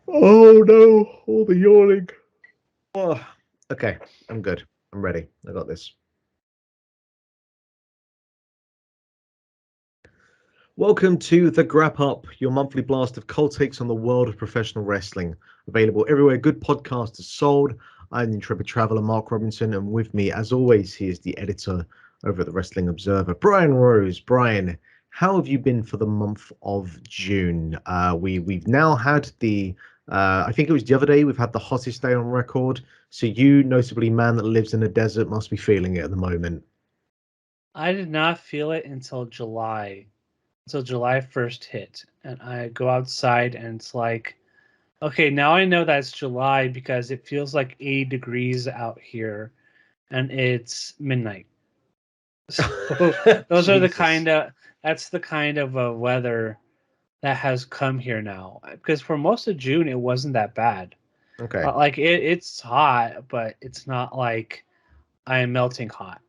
Oh no, all the yawning. Oh, okay, I'm good. I'm ready. I got this. Welcome to the Grap Up, your monthly blast of cold takes on the world of professional wrestling. Available everywhere good podcasts are sold. I'm the intrepid traveler, Mark Robinson, and with me, as always, he is the editor over at the Wrestling Observer, Brian Rose. Brian, how have you been for the month of June? We've now had I think it was the other day, we've had the hottest day on record. So you, notably man that lives in a desert, must be feeling it at the moment. I did not feel it until July 1st hit. And I go outside and it's like, okay, now I know that's July because it feels like 80 degrees out here and it's midnight. So those are the Jesus. kind of that's the kind of weather that has come here now. Because for most of June it wasn't that bad. Okay. Like it's hot, but it's not like I am melting hot.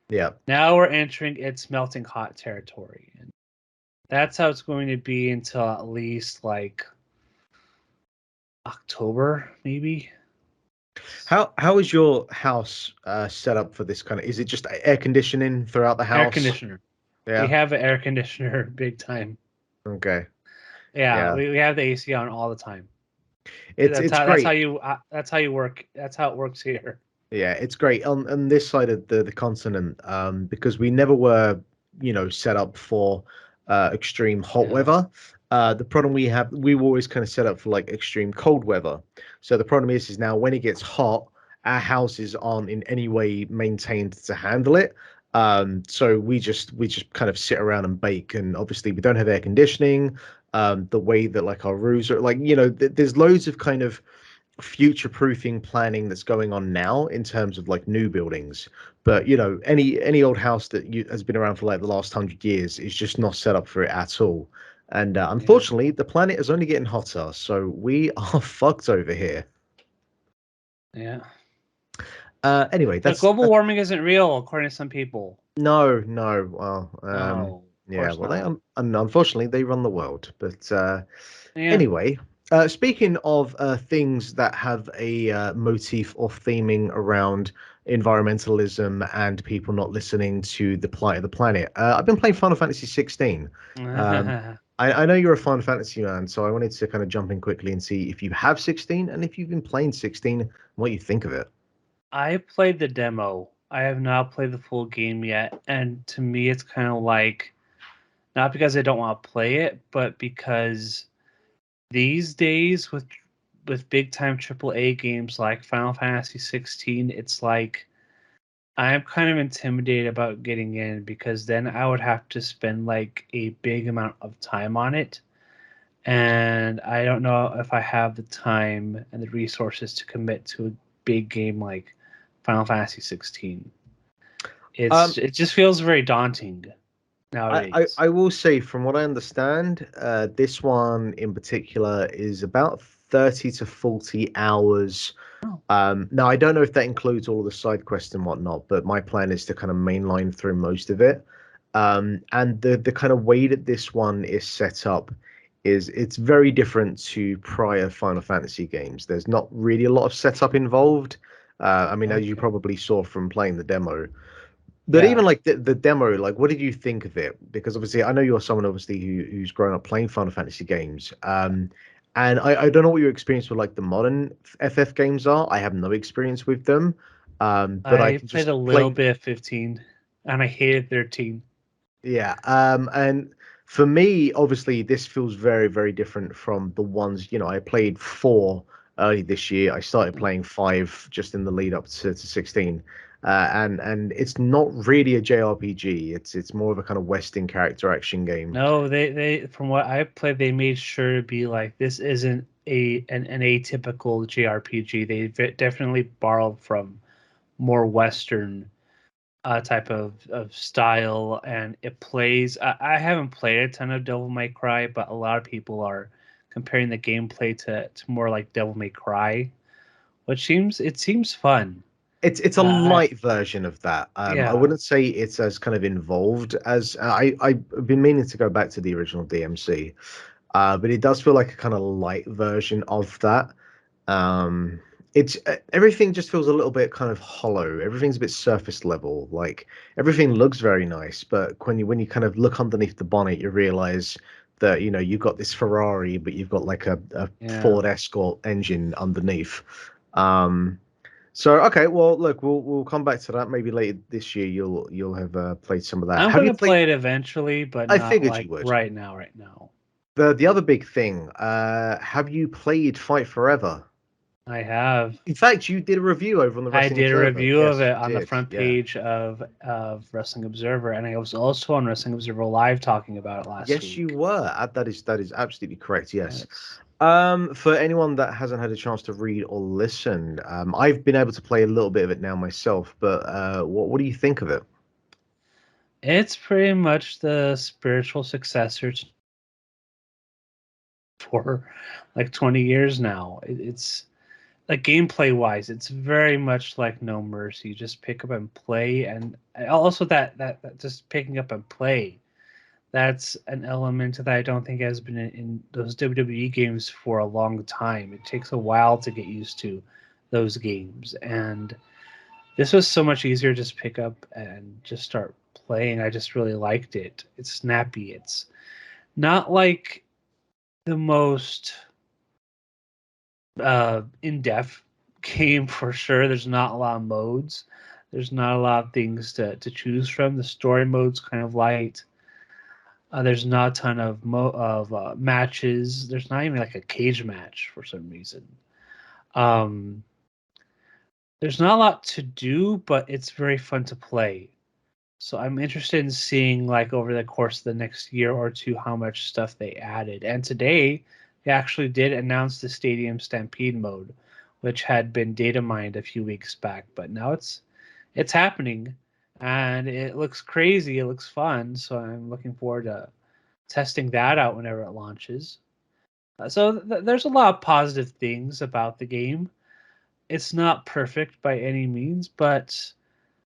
Yeah. Now we're entering its melting hot territory. And that's how it's going to be until at least like October, maybe. How is your house set up for this kind of? Is it just air conditioning throughout the Air house? conditioner. We Yeah. have an air conditioner big time. Okay. Yeah, Yeah. we have the AC on all the time. It's great. That's how you work. That's how it works here. Yeah, it's great on this side of the continent, because we never were, set up for extreme hot Yeah. weather. The problem we were always kind of set up for like extreme cold weather. So the problem is now when it gets hot, our houses aren't in any way maintained to handle it. So we just kind of sit around and bake, and obviously we don't have air conditioning. The way that like our roofs are like, there's loads of kind of future proofing planning that's going on now in terms of like new buildings, but any old house that has been around for like the last 100 years is just not set up for it at all. And Yeah. unfortunately the planet is only getting hotter, so we are fucked over here. Yeah. Anyway, But that's global warming isn't real, according to some people. no, well, No, of yeah, course well, they not. unfortunately they run the world, but Yeah. anyway, speaking of things that have a motif of theming around environmentalism and people not listening to the plight of the planet, I've been playing Final Fantasy 16. Um, I know you're a Final Fantasy man, so I wanted to kind of jump in quickly and see if you have 16 and if you've been playing 16, what you think of it. I played the demo. I have not played the full game yet, and to me, it's kind of like not because I don't want to play it, but because these days with big time AAA games like Final Fantasy 16, it's like I'm kind of intimidated about getting in because then I would have to spend like a big amount of time on it, and I don't know if I have the time and the resources to commit to a big game like Final Fantasy 16. Um, It just feels very daunting nowadays. I will say, from what I understand, this one in particular is about 30 to 40 hours. Oh, Now, I don't know if that includes all of the side quests and whatnot, but my plan is to kind of mainline through most of it. And the kind of way that this one is set up is it's very different to prior Final Fantasy games. There's not really a lot of setup involved. I mean, as you okay. probably saw from playing the demo, but even Yeah, like the demo, like what did you think of it? Because obviously I know you're someone obviously who's grown up playing Final Fantasy games. And I don't know what your experience with like the modern FF games are. I have no experience with them. But I I can played just a little play. bit of 15, and I hated 13. Yeah. And for me, obviously, this feels very, very different from the ones, I played four early this year. I started playing five just in the lead up to 16. And it's not really a JRPG. It's more of a kind of Western character action game. No, they from what I played, they made sure to be like this isn't an atypical JRPG. They definitely borrowed from more Western type of style, and it plays. I haven't played a ton of Devil May Cry, but a lot of people are comparing the gameplay to more like Devil May Cry, which seems fun. It's a I light version of that. I Yeah, wouldn't say it's as kind of involved as I've been meaning to go back to the original DMC. but it does feel like a kind of light version of that. Um, it's everything just feels a little bit kind of hollow. Everything's a bit surface level. Like everything looks very nice, but when you kind of look underneath the bonnet, you realize that you've got this Ferrari, but you've got like a Yeah. Ford Escort engine underneath. Um, so okay, well look, we'll come back to that maybe later this year. You'll have played some of that. I'm Have you gonna played? play it eventually, but I not figured you like would. right now. Right now, The other big thing, have you played Fight Forever? I have. In fact, you did a review over on the I Wrestling did a Observer. review of Yes, it you on the did. front Yeah. page of Wrestling Observer, and I was also on Wrestling Observer Live talking about it last Yes, you week. were. That is absolutely correct. Yes. Yes. For anyone that hasn't had a chance to read or listen, I've been able to play a little bit of it now myself. But what do you think of it? It's pretty much the spiritual successor for like 20 years now. It's like gameplay wise, it's very much like No Mercy. You just pick up and play, and also that just picking up and play. That's an element that I don't think has been in those WWE games for a long time. It takes a while to get used to those games, and this was so much easier to just pick up and just start playing. I just really liked it. It's snappy. It's not like the most in-depth game for sure. There's not a lot of modes. There's not a lot of things to choose from. The story mode's kind of light. There's not a ton of matches. There's not even like a cage match for some reason. Um, there's not a lot to do, but it's very fun to play. So I'm interested in seeing like over the course of the next year or two how much stuff they added. And today they actually did announce the Stadium Stampede mode, which had been data mined a few weeks back, but now it's happening and it looks crazy, it looks fun, so I'm looking forward to testing that out whenever it launches. There's a lot of positive things about the game. It's not perfect by any means, but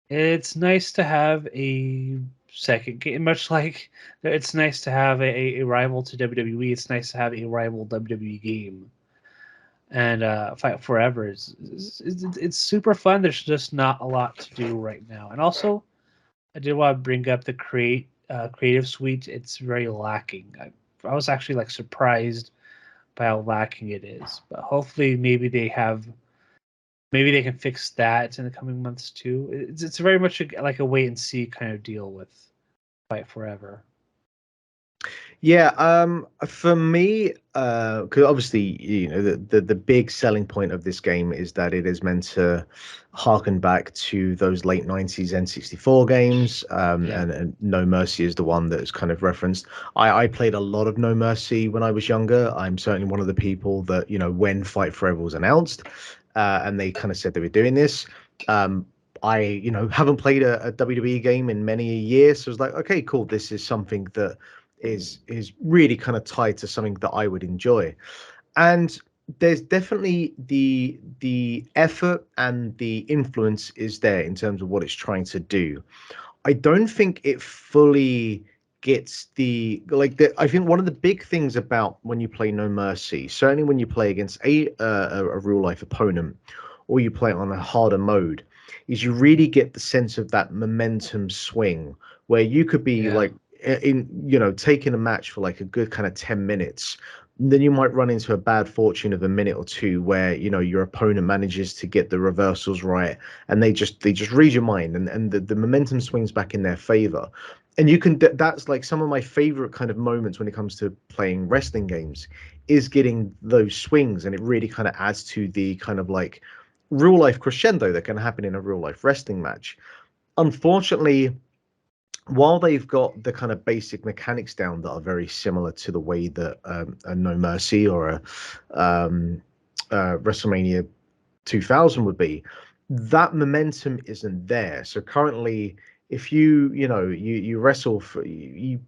it's nice to have a second game, much like it's nice to have a rival to WWE. It's nice to have a rival WWE game. And Fight Forever it's super fun. There's just not a lot to do right now. And also, I did want to bring up the creative suite. It's very lacking. I was actually like surprised by how lacking it is. But hopefully, maybe they can fix that in the coming months too. It's very much like a wait and see kind of deal with Fight Forever. Yeah, for me, because obviously, the big selling point of this game is that it is meant to harken back to those late 90s N64 games, Yeah. and No Mercy is the one that is kind of referenced. I played a lot of No Mercy when I was younger. I'm certainly one of the people that, when Fight Forever was announced, and they kind of said they were doing this. Um, I, haven't played a WWE game in many a year, so I was like, okay, cool. This is something that is really kind of tied to something that I would enjoy. And there's definitely the effort and the influence is there in terms of what it's trying to do. I don't think it fully gets I think one of the big things about when you play No Mercy, certainly when you play against a real life opponent or you play it on a harder mode, is you really get the sense of that momentum swing where you could be Yeah. like in taking a match for like a good kind of 10 minutes, then you might run into a bad fortune of a minute or two where your opponent manages to get the reversals right and they just read your mind, and the momentum swings back in their favor. And that's like some of my favorite kind of moments when it comes to playing wrestling games, is getting those swings, and it really kind of adds to the kind of like real life crescendo that can happen in a real life wrestling match. Unfortunately, while they've got the kind of basic mechanics down that are very similar to the way that a No Mercy or WrestleMania 2000 would be, that momentum isn't there. So currently, if you wrestle for you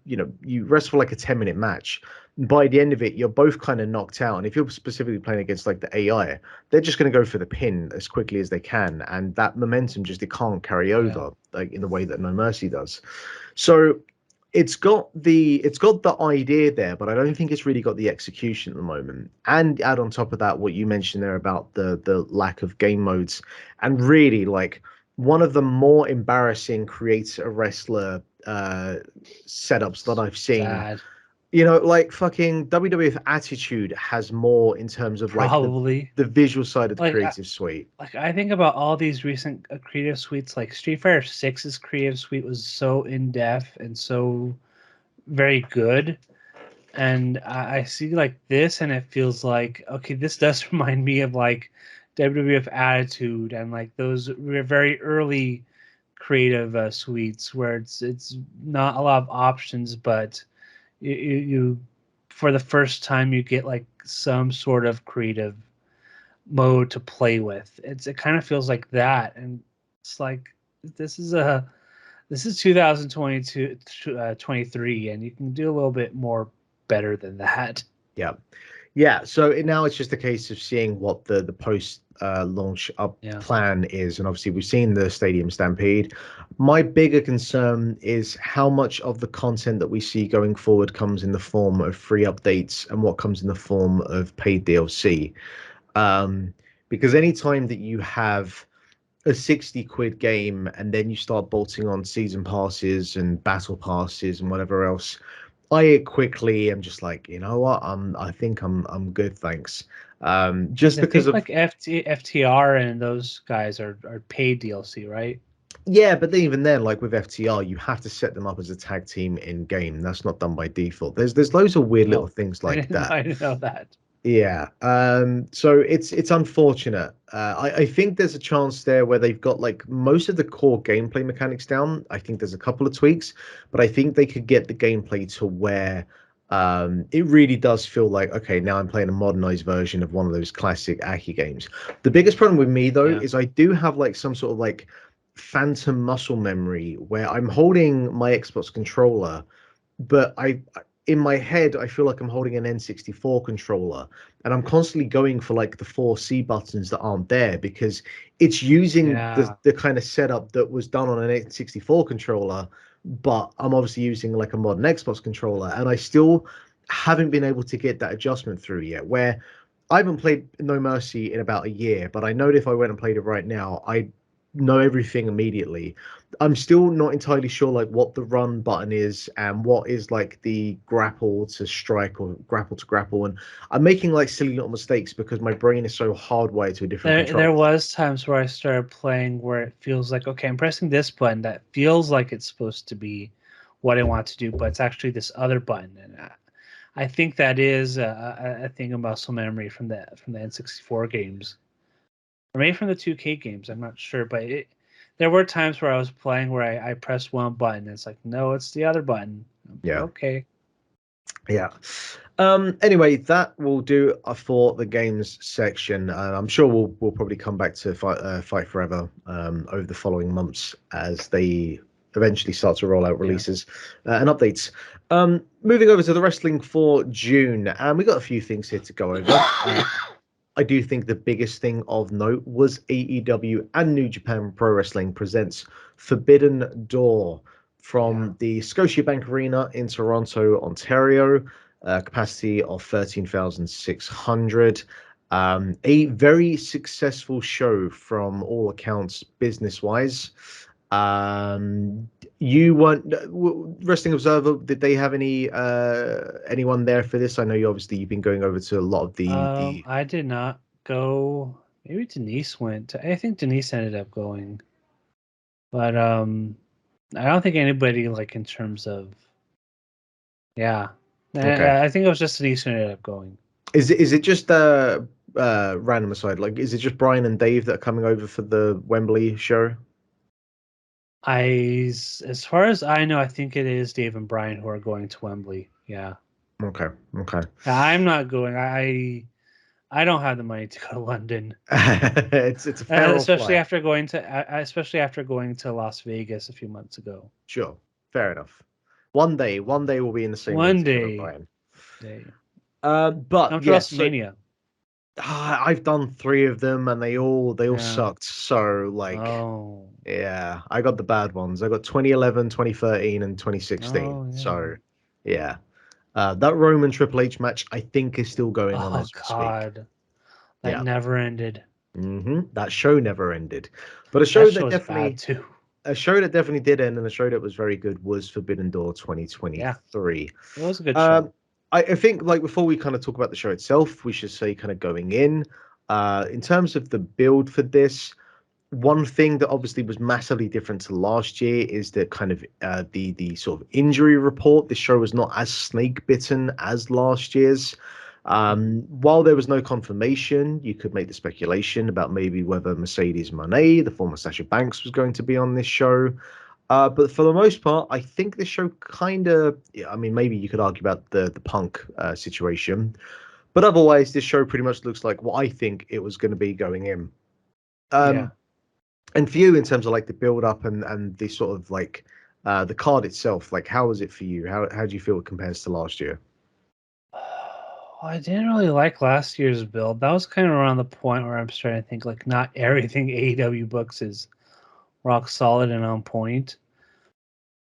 wrestle for like a 10-minute match, by the end of it you're both kind of knocked out, and if you're specifically playing against like the AI, they're just going to go for the pin as quickly as they can, and that momentum just, it can't carry Yeah. over like in the way that No Mercy does. So it's got the idea there, but I don't think it's really got the execution at the moment. And add on top of that what you mentioned there about the lack of game modes, and really like one of the more embarrassing create a wrestler setups that I've seen. Sad. Like fucking WWF Attitude has more in terms of like Probably. the visual side of the Like creative suite. I think about all these recent creative suites, like Street Fighter Six's creative suite was so in depth and so very good. And I see like this, and it feels like okay, this does remind me of like WWF Attitude and like those very early creative suites where it's not a lot of options, but you for the first time you get like some sort of creative mode to play with. It kind of feels like that, and it's like this is a this is 2022 23, and you can do a little bit more better than that. Yeah. Yeah, so now it's just a case of seeing what the post launch up Yeah. plan is, and obviously we've seen the Stadium Stampede. My bigger concern is how much of the content that we see going forward comes in the form of free updates and what comes in the form of paid DLC. Because anytime that you have a 60 quid game and then you start bolting on season passes and battle passes and whatever else, I quickly am just like, you know what, I think I'm good, thanks. Just Because I because think of like FTR and those guys are paid DLC, right? yeah, but then even then, like with FTR, you have to set them up as a tag team in game. That's not done by default. There's loads of weird little Oh, things like that. I didn't know that. Yeah. So it's unfortunate. I think there's a chance there where they've got like most of the core gameplay mechanics down. I think there's a couple of tweaks, but I think they could get the gameplay to where it really does feel like, okay, now I'm playing a modernized version of one of those classic Aki games. The biggest problem with me though Yeah. is I do have like some sort of like phantom muscle memory where I'm holding my Xbox controller, but in my head I feel like I'm holding an N64 controller, and I'm constantly going for like the four C buttons that aren't there because it's using the Yeah. the kind of setup that was done on an N64 controller, but I'm obviously using like a modern Xbox controller, and I still haven't been able to get that adjustment through yet. Where I haven't played No Mercy in about a year, but I know that if I went and played it right now, I know everything immediately. I'm still not entirely sure like what the run button is and what is like the grapple to strike or grapple to grapple, and I'm making like silly little mistakes because my brain is so hardwired to a different There control. was times where I started playing where it feels like okay, I'm pressing this button that feels like it's supposed to be what I want to do, but it's actually this other button, and I think that is a thing of muscle memory from the N64 games, or maybe from the 2K games. I'm not sure, but there were times where I was playing where I pressed one button, and it's like no, it's the other button. Yeah, Okay. yeah. Anyway, that will do for the games section. I'm sure we'll probably come back to Fight Forever over the following months as they eventually start to roll out Yeah. releases and updates. Moving over to the wrestling for June, and we got a few things here to go over. I do think the biggest thing of note was AEW and New Japan Pro Wrestling presents Forbidden Door from the Scotiabank Arena in Toronto, Ontario, capacity of 13,600. A very successful show from all accounts, business wise. Um, you weren't Wrestling Observer. Did they have anyone there for this? I know you've been going over to a lot of the I did not go. Maybe Denise went. I think Denise ended up going, but I don't think anybody like in terms of yeah. okay. I think it was just Denise who ended up going. Is it just random aside? Like, is it just Brian and Dave that are coming over for the Wembley show? As far as I know, I think it is Dave and Brian who are going to Wembley. Yeah, Okay, okay. I'm not going. I don't have the money to go to London, It's a fair old especially flight. after going to especially after going to Las Vegas a few months ago. Sure, fair enough. One day we'll be in the same room One together, day, Brian. day But come to yes, so WrestleMania. I've done 3 of them and they all Yeah. sucked. So like, Oh. yeah, I got the bad ones. I got 2011, 2013, and 2016. Oh yeah. So yeah, that Roman Triple H match I think is still going on Oh as we speak. God. That Yeah. never ended. That show never ended, but That show was bad too. a show that definitely did end, and a show that was very good was Forbidden Door Yeah. 2023. It was a good Um, show. I think like before we kind of talk about the show itself, we should say kind of going in terms of the build for this. One thing that obviously was massively different to last year is that kind of the sort of injury report. This show was not as snake bitten as last year's. Mhm. While there was no confirmation, you could make the speculation about maybe whether Mercedes Moné, the former Sasha Banks, was going to be on this show. But for the most part, I think this show kind of, yeah, I mean, maybe you could argue about the Punk situation, but otherwise, this show pretty much looks like what I think it was going to be going in. Yeah. Um, and for you, in terms of like the build up and the sort of like the card itself, like how was it for you? How do you feel it compares to last year? I didn't really like last year's build. That was kind of around the point where I'm starting to think like not everything AEW books is rock solid and on point.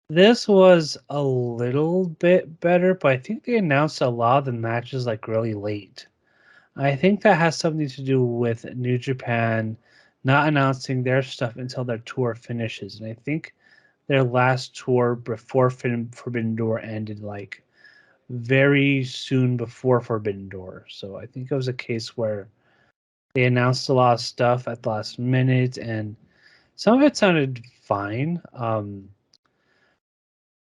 This was a little bit better, but I think they announced a lot of the matches like really late. I think that has something to do with New Japan not announcing their stuff until their tour finishes. And I think their last tour before Forbidden Door ended like very soon before Forbidden Door. So I think it was a case where they announced a lot of stuff at the last minute, and some of it sounded fine.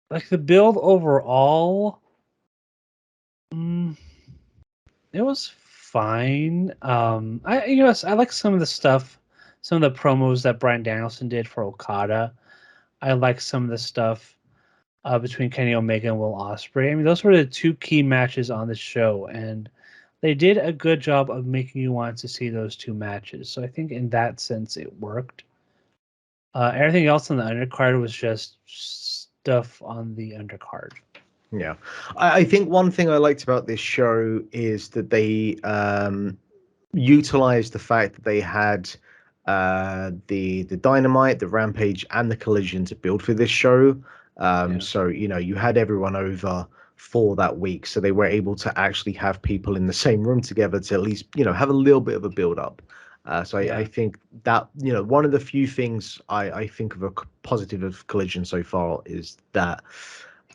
Like the build overall, mm, it was fine. I like some of the stuff, some of the promos that Bryan Danielson did for Okada. I like some of the stuff between Kenny Omega and Will Ospreay. I mean, those were the 2 key matches on the show, and they did a good job of making you want to see those 2 matches. So I think in that sense it worked. Everything else on the undercard was just stuff on the undercard. Yeah, I think one thing I liked about this show is that they utilized the fact that they had the Dynamite, the Rampage, and the Collision to build for this show. Yeah, So you know you had everyone over for that week, so they were able to actually have people in the same room together to at least have a little bit of a build up. I yeah, think that one of the few things I think of a positive of Collision so far is that.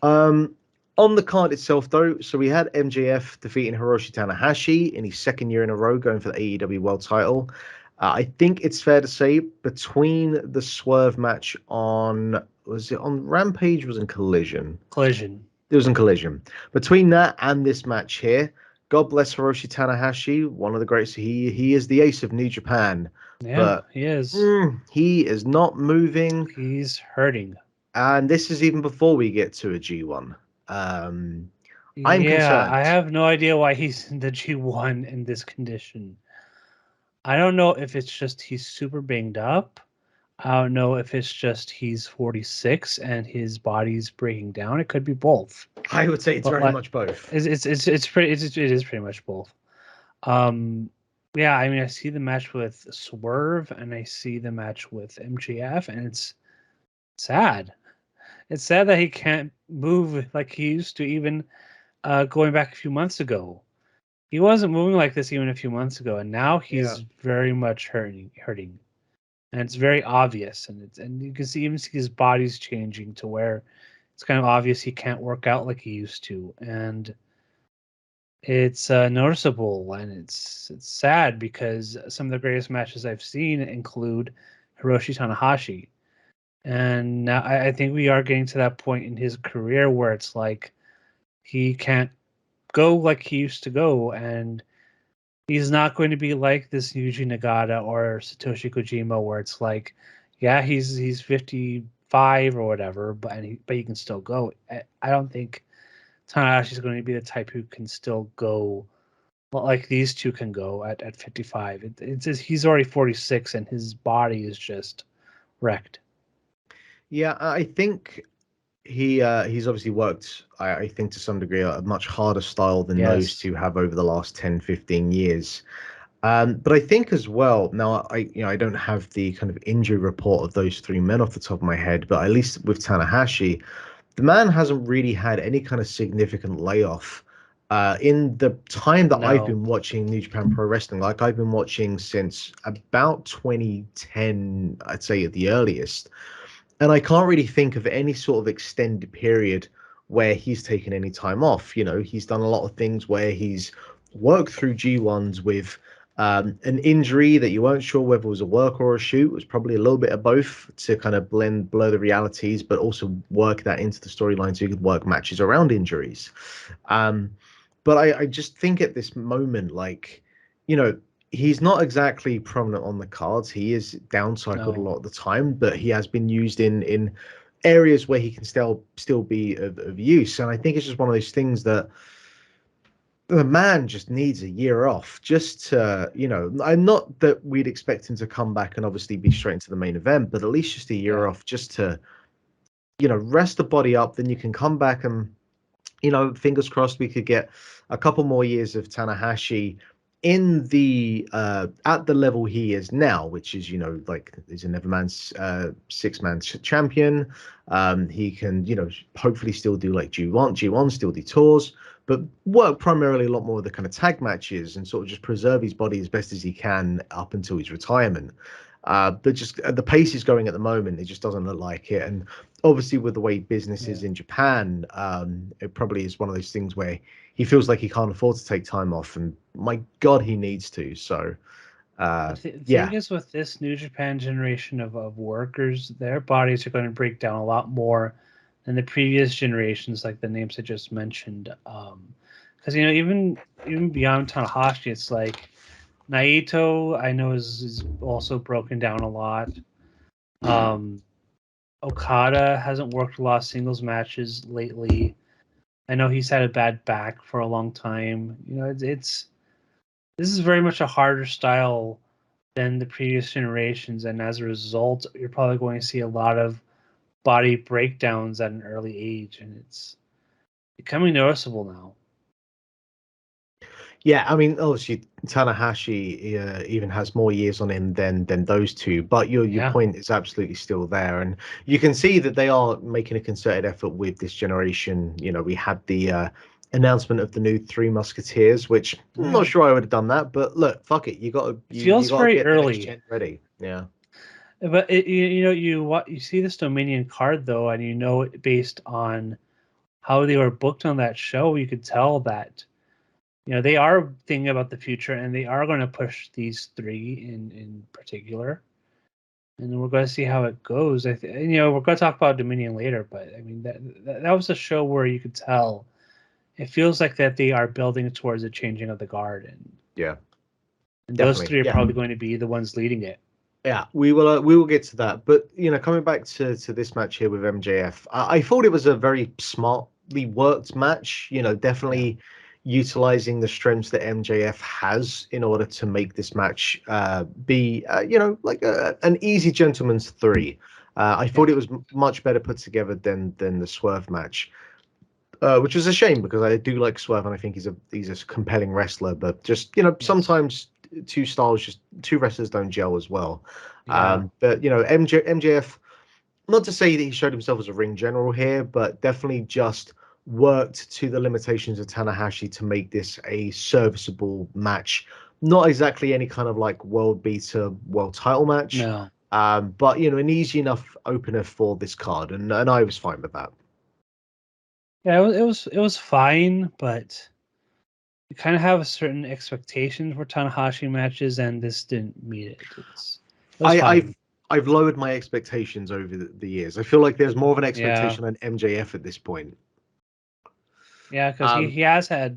Um, on the card itself, though, so we had MJF defeating Hiroshi Tanahashi in his second year in a row, going for the AEW World Title. I think it's fair to say between the Swerve match on was it on Rampage, was in Collision. Collision. It was in Collision. Between that and this match here, God bless Hiroshi Tanahashi, one of the greats. He is the ace of New Japan, Yeah, but he is. he is not moving. He's hurting. And this is even before we get to a G1. Um, I'm Yeah, I concerned. have no idea why he's in the G1 in this condition. I don't know if it's just he's super banged up. I don't know if it's just he's 46 and his body's breaking down. It could be both. I would say it's But very like much both. it is pretty much both. Um yeah, I mean I see the match with Swerve and I see the match with MGF and it's sad. It's sad that he can't move like he used to even going back a few months ago. He wasn't moving like this even a few months ago, and now Yeah. he's very much hurting, and it's very obvious, and you can see even see his body's changing to where it's kind of obvious he can't work out like he used to, and it's noticeable, and it's sad because some of the greatest matches I've seen include Hiroshi Tanahashi, and now I think we are getting to that point in his career where it's like he can't go like he used to go, and he's not going to be like this Yuji Nagata or Satoshi Kojima, where it's like, yeah, he's 55 or whatever, but he can still go. I don't think Tanahashi's going to be the type who can still go like these two can go at 55. It's just, he's already 46 and his body is just wrecked. Yeah, I think he's obviously worked, I think to some degree, a much harder style than those Yes. two have over the last 10, 15 years. But I think as well, now I don't have the kind of injury report of those three men off the top of my head, but at least with Tanahashi, the man hasn't really had any kind of significant layoff. In the time that I've No. been watching New Japan Pro Wrestling, like I've been watching since about 2010, I'd say at the earliest. And I can't really think of any sort of extended period where he's taken any time off. He's done a lot of things where he's worked through G1s with an injury that you weren't sure whether it was a work or a shoot. It was probably a little bit of both to kind of blur the realities, but also work that into the storyline so you could work matches around injuries. Um, but I just think at this moment, like, you know, he's not exactly prominent on the cards. He is downcycled a No. lot of the time, but he has been used in areas where he can still be of use. And I think it's just one of those things that the man just needs a year off just to, I'm not that we'd expect him to come back and obviously be straight into the main event, but at least just a year Yeah. off just to, rest the body up. Then you can come back and, fingers crossed we could get a couple more years of Tanahashi in the at the level he is now, which is like he's a Neverman's six-man champion. He can hopefully still do like G1 still do tours, but work primarily a lot more of the kind of tag matches and sort of just preserve his body as best as he can up until his retirement. But just at the pace he's going at the moment, it just doesn't look like it. And obviously, with the way business is in Japan, it probably is one of those things where he feels like he can't afford to take time off, and my God, he needs to. So, The yeah, thing is, with this New Japan generation of workers, their bodies are going to break down a lot more than the previous generations, like the names I just mentioned. Because even beyond Tanahashi, it's like Naito, I know is also broken down a lot. Okada hasn't worked a lot of singles matches lately. I know he's had a bad back for a long time. It's this is very much a harder style than the previous generations, and as a result, you're probably going to see a lot of body breakdowns at an early age, and it's becoming noticeable now. yeah. I mean, obviously, Tanahashi even has more years on him than those two. But your Yeah. point is absolutely still there, and you can see that they are making a concerted effort with this generation. We had the announcement of the new Three Musketeers, which I'm not sure I would have done that, but look, fuck it, you got to It you feels got to very get the next early, gen ready. Yeah. but you see this Dominion card though, and it based on how they were booked on that show, you could tell that they are thinking about the future, and they are going to push these three in particular, and we're going to see how it goes. We're going to talk about Dominion later, but I mean that was a show where you could tell it feels like that they are building towards a changing of the guard, Yeah, and those definitely. three are Yeah. probably going to be the ones leading it. Yeah, we will get to that. But coming back to this match here with MJF, I thought it was a very smartly worked match. Definitely utilizing the strengths that MJF has in order to make this match be like an easy gentleman's three. I thought it was much better put together than the Swerve match. Which is a shame because I do like Swerve and I think he's a compelling wrestler, but just sometimes two wrestlers don't gel as well. Yeah. But MJF, not to say that he showed himself as a ring general here, but definitely just worked to the limitations of Tanahashi to make this a serviceable match. Not exactly any kind of like world beater, world title match, No. but an easy enough opener for this card, and I was fine with that. Yeah, it was fine, but you kind of have a certain expectation for Tanahashi matches, and this didn't meet it. It was I, fine. I've lowered my expectations over the years. I feel like there's more of an Yeah, expectation on MJF at this point. yeah, because he, Um, he has had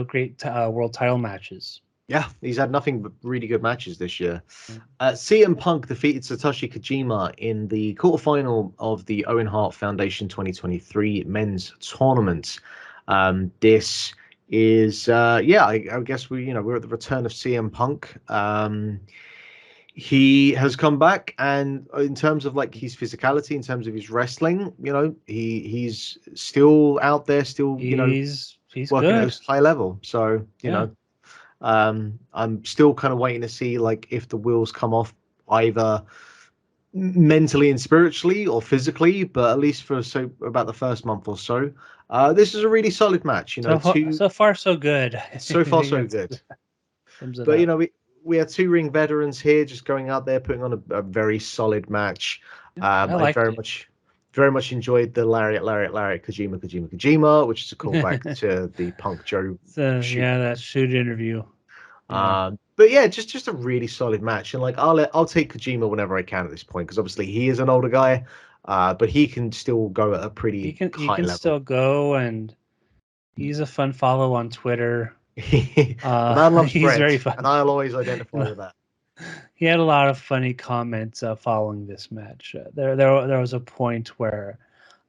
great world title matches. yeah, he's had nothing but really good matches this year. Yeah. CM Punk defeated Satoshi Kojima in the quarterfinal of the Owen Hart Foundation 2023 men's tournament. This is, I guess we're at the return of CM Punk. He has come back, and in terms of like his physicality, in terms of his wrestling, he's still out there, still He's working at good. a high level. So Yeah, I'm still kind of waiting to see like if the wheels come off either mentally and spiritually or physically, but at least for about the first month or so, this is a really solid match. So far so good. So I far think so that's good. sums it But up. we had two ring veterans here just going out there putting on a very solid match. I I liked it. very much enjoyed the Lariat Kojima, which is a callback to the Punk Joe So shoot. yeah, that shoot interview. Yeah. But yeah, just a really solid match, and like I'll take Kojima whenever I can at this point because obviously he is an older guy, but he can still go at a pretty He high can level. still go, and he's a fun follow on Twitter. The man loves He's bread, very fun. and I'll always identify with that. He had a lot of funny comments following this match. There was a point where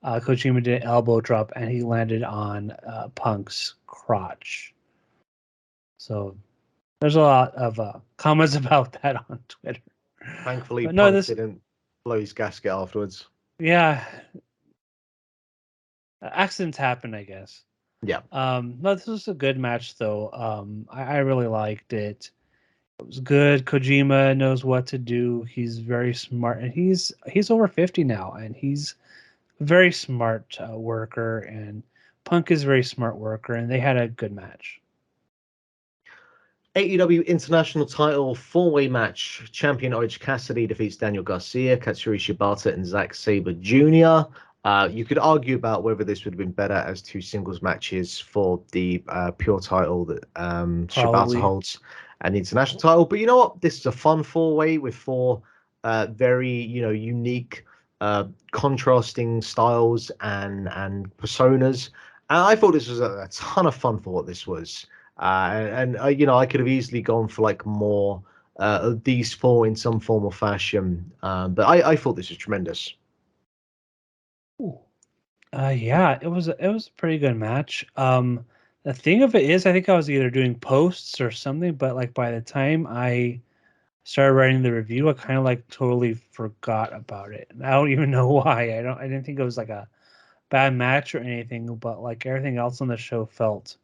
Kojima did an elbow drop and he landed on Punk's crotch. So there's a lot of comments about that on Twitter. Thankfully, But no, Punk this didn't blow his gasket afterwards. yeah, accidents happen, I guess. Yeah. No, this was a good match though. I really liked it. It was good. Kojima knows what to do. He's very smart, and he's over 50 now, and he's a very smart worker. And Punk is a very smart worker, and they had a good match. AEW International Title four-way match. Champion Orange Cassidy defeats Daniel Garcia, Katsuri Shibata, and Zack Sabre Jr. You could argue about whether this would have been better as two singles matches for the pure title that Shibata Probably. holds and the international title. But you know what? This is a fun four-way with four very unique, contrasting styles and personas. And I thought this was a ton of fun for what this was. And I could have easily gone for like more of these four in some form or fashion. But I thought this was tremendous. Ooh. Yeah, it was a pretty good match. The thing of it is, I think I was either doing posts or something, but like by the time I started writing the review, I kind of like totally forgot about it. And I don't even know why. I didn't think it was like a bad match or anything, but like everything else on the show felt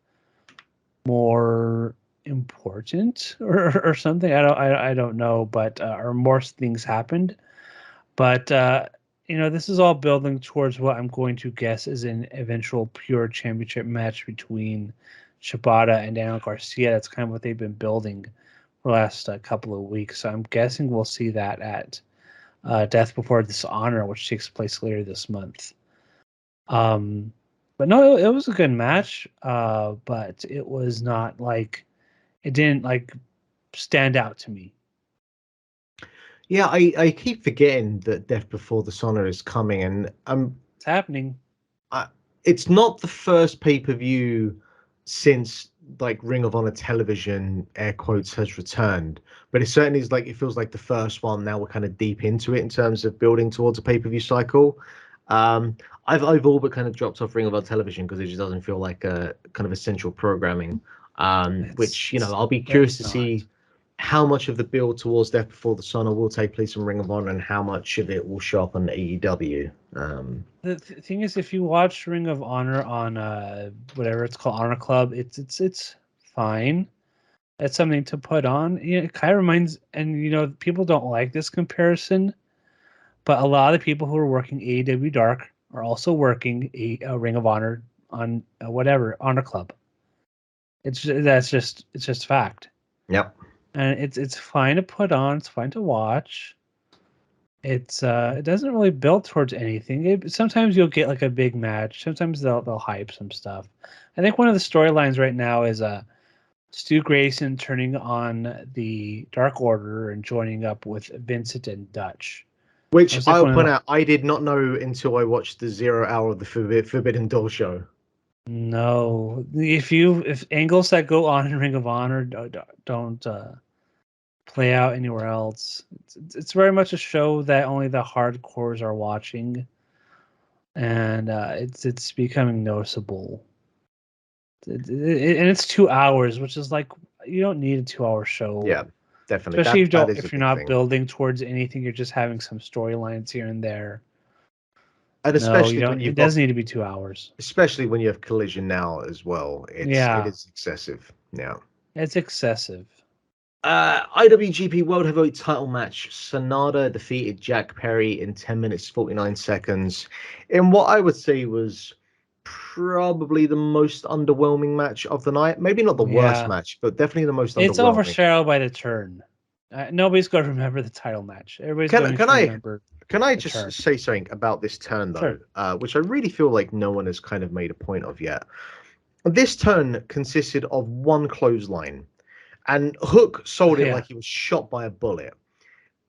more important or something. I don't know, but or more things happened. But this is all building towards what I'm going to guess is an eventual pure championship match between Shibata and Daniel Garcia. That's kind of what they've been building for the last couple of weeks. So I'm guessing we'll see that at Death Before Dishonor, which takes place later this month. But no, it was a good match. But it was not like it didn't like stand out to me. Yeah, I keep forgetting that Death Before Dishonor is coming, and It's happening. I, it's not the first pay-per-view since like Ring of Honor television air quotes has returned, but it certainly is like it feels like the first one. Now we're kind of deep into it in terms of building towards a pay-per-view cycle. um I've all but kind of dropped off Ring of Honor television because it just doesn't feel like a kind of essential programming, which It's I'll be but curious it's to not. see how much of the build towards Death Before the Sun will take place in Ring of Honor and how much of it will show up on AEW. The thing is, if you watch Ring of Honor on whatever it's called, Honor Club, it's fine. It's something to put on. It kind of reminds, and people don't like this comparison, but a lot of the people who are working AEW Dark are also working a Ring of Honor on whatever Honor Club. It's just fact, Yep. and it's fine to put on. It's fine to watch. It doesn't really build towards anything. Sometimes you'll get like a big match. Sometimes they'll hype some stuff. I think one of the storylines right now is Stu Grayson turning on the Dark Order and joining up with Vincent and Dutch. Which That's like I'll one of point the out, I did not know until I watched the 0 hour of the Forbidden Door show. no. If angles that go on in Ring of Honor don't play out anywhere else, it's very much a show that only the hardcores are watching, and it's becoming noticeable. And it's 2 hours, which is like you don't need a 2 hour show, Yeah, definitely. especially That is a if you're big not thing. building towards anything. You're just having some storylines here and there. And No, you especially when don't. you've It got doesn't need to be 2 hours. especially when you have Collision now as well. It Yeah, is excessive. Yeah. It's excessive. IWGP World Heavyweight Title match. Sonata defeated Jack Perry in 10 minutes 49 seconds in what I would say was probably the most underwhelming match of the night. Maybe not the worst Yeah. match, but definitely the most It's underwhelming. overshadowed by the turn. Nobody's going to remember the title match. Everybody's Can going can to I remember can I the just turn. say something about this turn though, Sure. which I really feel like no one has kind of made a point of yet. This turn consisted of one clothesline, and Hook sold it Yeah. like he was shot by a bullet.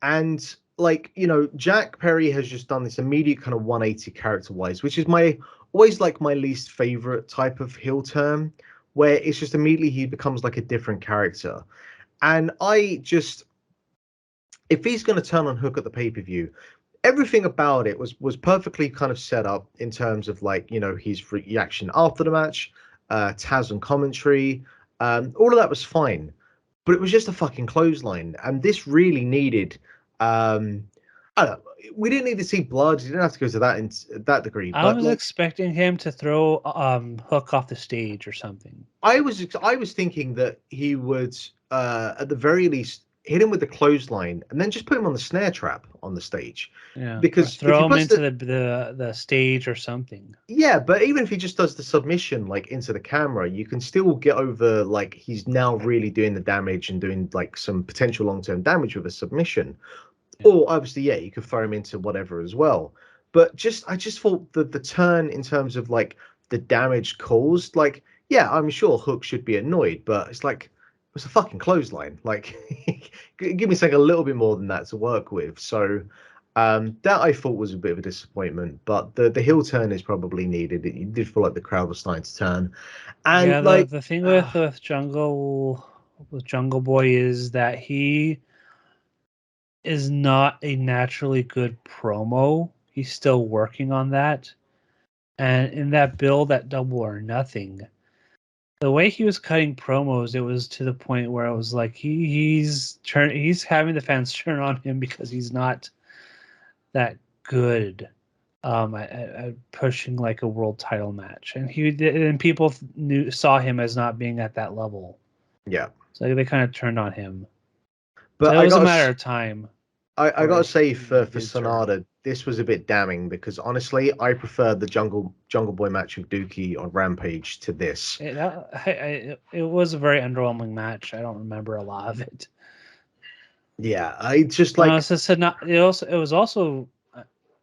And like, Jack Perry has just done this immediate kind of 180 character wise, which is my always like my least favorite type of heel turn, where it's just immediately he becomes like a different character. And if he's going to turn on Hook at the pay-per-view, everything about it was perfectly kind of set up in terms of like, his reaction after the match, Taz and commentary, all of that was fine, but it was just a fucking clothesline, and this really needed, I don't know, we didn't need to see blood. You didn't have to go to that degree, I but was like expecting him to throw Hook off the stage or something. I was thinking that he would, at the very least, hit him with the clothesline and then just put him on the snare trap on the stage, Yeah. Or because if he throw him puts into the the stage or something. yeah, but even if he just does the submission like into the camera, you can still get over like he's now really doing the damage and doing like some potential long-term damage with a submission. Yeah. Or obviously, yeah, you could throw him into whatever as well. But I just thought that the turn in terms of like the damage caused, like, yeah, I'm sure Hook should be annoyed, but it's like it was a fucking clothesline. Like, give me something a little bit more than that to work with. So that I thought was a bit of a disappointment, but the heel turn is probably needed. You did feel like the crowd was starting to turn, and Yeah, like, the thing with Jungle Boy is that he is not a naturally good promo. He's still working on that. And in that build at Double or Nothing, the way he was cutting promos, it was to the point where it was like he's having the fans turn on him because he's not that good at pushing like a world title match, and people saw him as not being at that level, yeah. so they kind of turned on him. So But it was a matter of time I for gotta say for his turn. Sonata, this was a bit damning because honestly, I preferred the Jungle Boy match with Dookie on Rampage to this. It was a very underwhelming match. I don't remember a lot of it. Yeah, I just like So it was also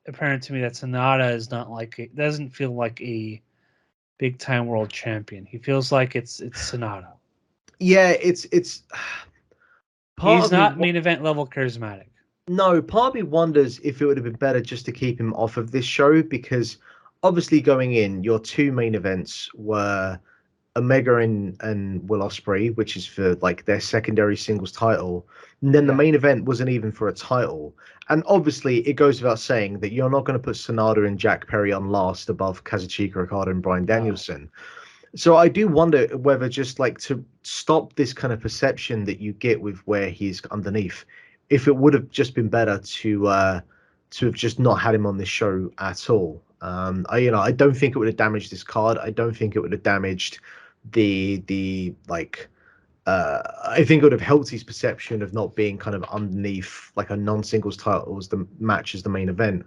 apparent to me that Sonata is not doesn't feel like a big time world champion. He feels like it's Sonata. yeah, it's part He's of me. not main event level charismatic. No, part of me wonders if it would have been better just to keep him off of this show, because obviously going in, your two main events were Omega and Will Ospreay, which is for like their secondary singles title. And then the Yeah. main event wasn't even for a title. And obviously, it goes without saying that you're not going to put Sonata and Jack Perry on last above Kazuchika Okada and Bryan No. Danielson. So I do wonder whether just like to stop this kind of perception that you get with where he's underneath, if it would have just been better to have just not had him on this show at all. I don't think it would have damaged this card. I don't think it would have damaged the like. I think it would have helped his perception of not being kind of underneath like a non-singles title as the match as the main event.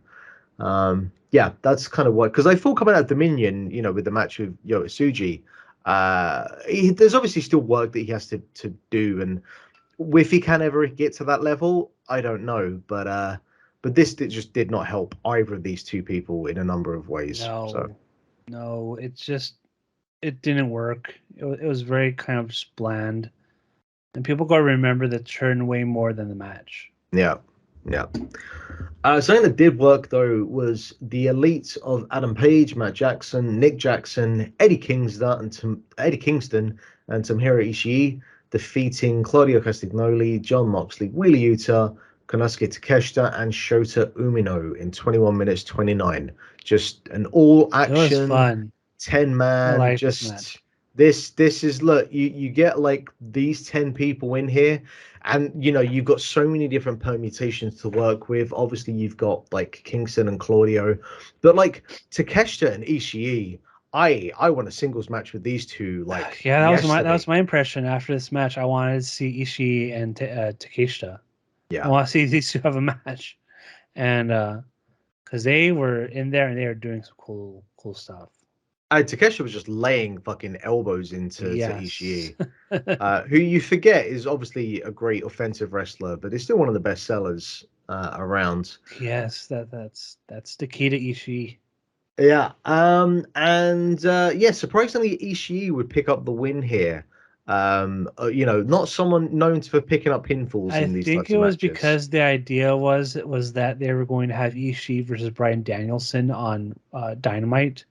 Yeah, that's kind of what, because I thought coming out of Dominion, with the match with Yosuji, there's obviously still work that he has to do, and if he can ever get to that level, I don't know, but this just did not help either of these two people in a number of ways. So No. It didn't work. It was very kind of just bland, and people got to remember the turn way more than the match. yeah, yeah. Something that did work though was the elite of Adam Page, Matt Jackson, Nick Jackson, Eddie Kingston, and Tomohiro Ishii defeating Claudio Castagnoli, John Moxley, Wheeler Yuta, Konosuke Takeshita, and Shota Umino in 21 minutes 29. Just an all It was action fun. 10 I man. like this Just match. this is, look, you get like these 10 people in here, and you've got so many different permutations to work with. Obviously you've got like Kingston and Claudio, but like Takeshita and Ishii, I want a singles match with these two like Yeah, yesterday. that was my impression after this match. I wanted to see Ishii and Takeshita. I Yeah. want to see these two have a match, and because they were in there and they were doing some cool stuff. Takeshita was just laying fucking elbows into to Yes. Ishii, who you forget is obviously a great offensive wrestler, but is still one of the best sellers around. Yes, that's the key to Ishii. Yeah. And yeah, surprisingly, Ishii would pick up the win here. You know, not someone known for picking up pinfalls I in these think types it of was matches. because the idea was that they were going to have Ishii versus Bryan Danielson on Dynamite.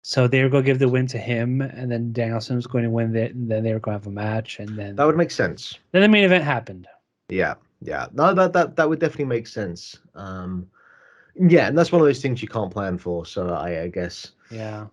So they were going to give the win to him, and then Danielson was going to win it, and then they were going to have a match, and That would make sense. then the main event happened. Yeah, yeah. No, that would definitely make sense. Yeah, and that's one of those things you can't plan for. So I guess Yeah.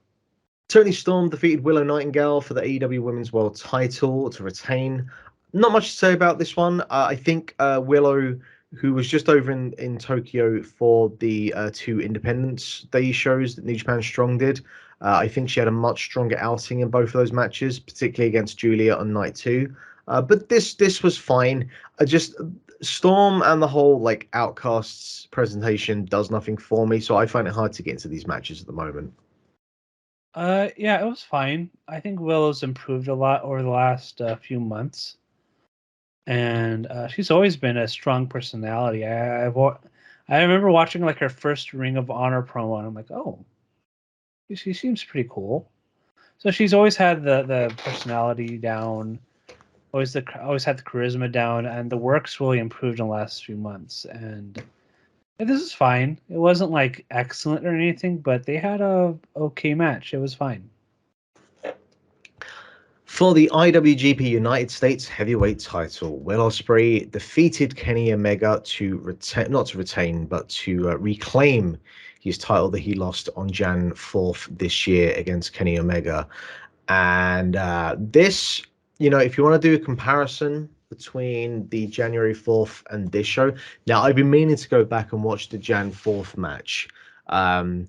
Tony Storm defeated Willow Nightingale for the AEW Women's World Title to retain. Not much to say about this one. I think Willow, who was just over in Tokyo for the two Independence Day shows that New Japan Strong did, I think she had a much stronger outing in both of those matches, particularly against Julia on night two. But this was fine. Just Storm and the whole like Outcasts presentation does nothing for me, so I find it hard to get into these matches at the moment. Yeah, it was fine. I think Willow's improved a lot over the last few months, and she's always been a strong personality. I remember watching like her first Ring of Honor promo, and I'm like, oh, she seems pretty cool. So she's always had the personality down, always had the charisma down, and the work's really improved in the last few months. And this is fine. It wasn't like excellent or anything, but they had a okay match. It was fine. For the IWGP United States Heavyweight title, Will Ospreay defeated Kenny Omega to retain, not to retain, but to reclaim his title that he lost on Jan 4th this year against Kenny Omega. And this, you know, if you want to do a comparison between the January 4th and this show, now I've been meaning to go back and watch the Jan 4th match. Um,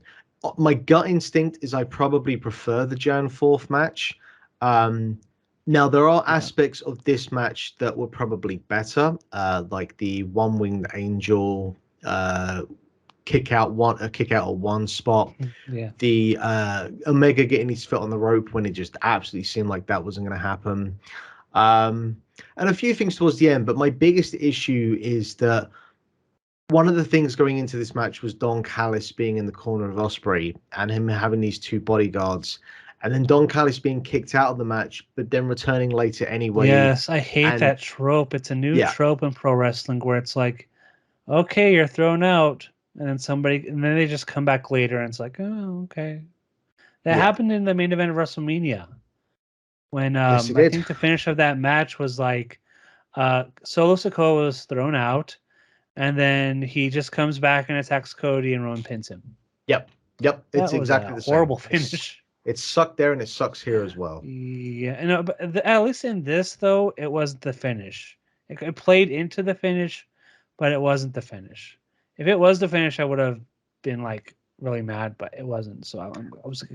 my gut instinct is I probably prefer the Jan 4th match. Um, Now there are Yeah. aspects of this match that were probably better, like the one winged angel kick out of one spot, Yeah. the Omega getting his foot on the rope when it just absolutely seemed like that wasn't going to happen, and a few things towards the end. But my biggest issue is that one of the things going into this match was Don Callis being in the corner of Ospreay and him having these two bodyguards, and then Don Callis being kicked out of the match, but then returning later anyway. Yes, I hate And that trope. It's a new yeah, trope in pro wrestling where it's like, okay, you're thrown out, and then they just come back later, and it's like, oh, okay. That yeah, happened in the main event of WrestleMania when yes, it I did. think the finish of that match was like Solo Sikoa was thrown out, and then he just comes back and attacks Cody, and Roman pins him. Yep, yep, it's That was a exactly the same. horrible finish. It sucked there and it sucks here as well. Yeah, and but at least in this though, it wasn't the finish. It played into the finish, but it wasn't the finish. If it was the finish, I would have been like really mad, but it wasn't. So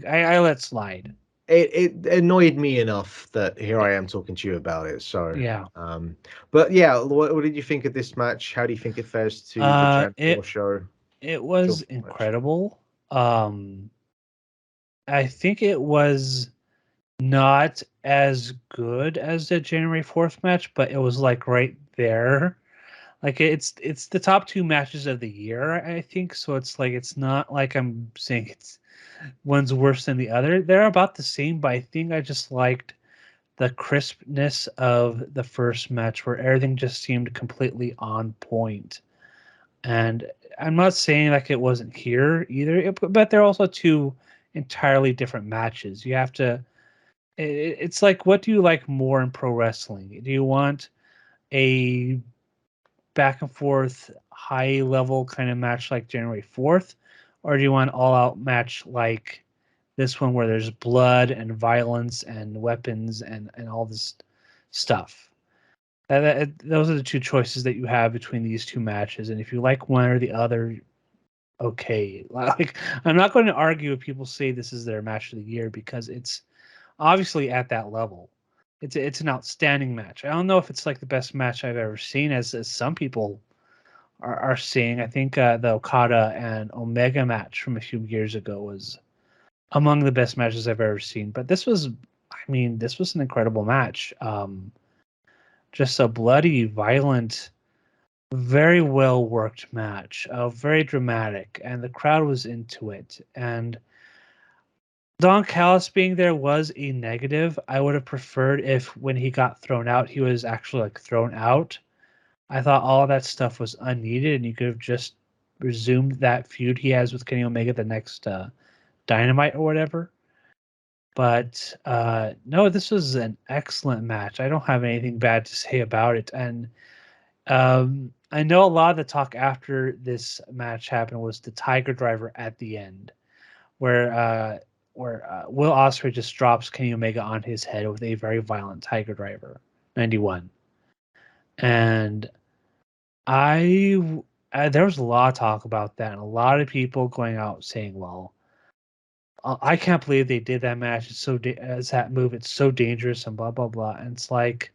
I let slide. It annoyed me enough that here I am talking to you about it. So, Yeah. but yeah, what did you think of this match? How do you think it fares to the Jan 4 show? It was Match? incredible. I think it was not as good as the January 4th match, but it was like right there. Like it's the top two matches of the year, I think. So it's like it's not like I'm saying it's one's worse than the other. They're about the same, but I think I just liked the crispness of the first match where everything just seemed completely on point. And I'm not saying like it wasn't here either, but they're also two entirely different matches. You have to it's like, what do you like more in pro wrestling? Do you want a back and forth high level kind of match like January 4th, or do you want all out match like this one where there's blood and violence and weapons and all this stuff? Those are the two choices that you have between these two matches, and if you like one or the other, okay. Like, I'm not going to argue if people say this is their match of the year because it's obviously at that level. It's an outstanding match. I don't know if it's like the best match I've ever seen, as some people are seeing. I think the Okada and Omega match from a few years ago was among the best matches I've ever seen. But this was, I mean, this was an incredible match. Just a bloody, violent, very well worked match, very dramatic, and the crowd was into it. And Don Callis being there was a negative. I would have preferred if when he got thrown out, he was actually like thrown out. I thought all that stuff was unneeded, and you could have just resumed that feud he has with Kenny Omega the next Dynamite or whatever. But no, this was an excellent match. I don't have anything bad to say about it. And I know a lot of the talk after this match happened was the Tiger Driver at the end, where Will Ospreay just drops Kenny Omega on his head with a very violent Tiger Driver, 91. And there was a lot of talk about that, and a lot of people going out saying, "Well, I can't believe they did that match. It's so as that move, it's so dangerous," and blah blah blah. And it's like,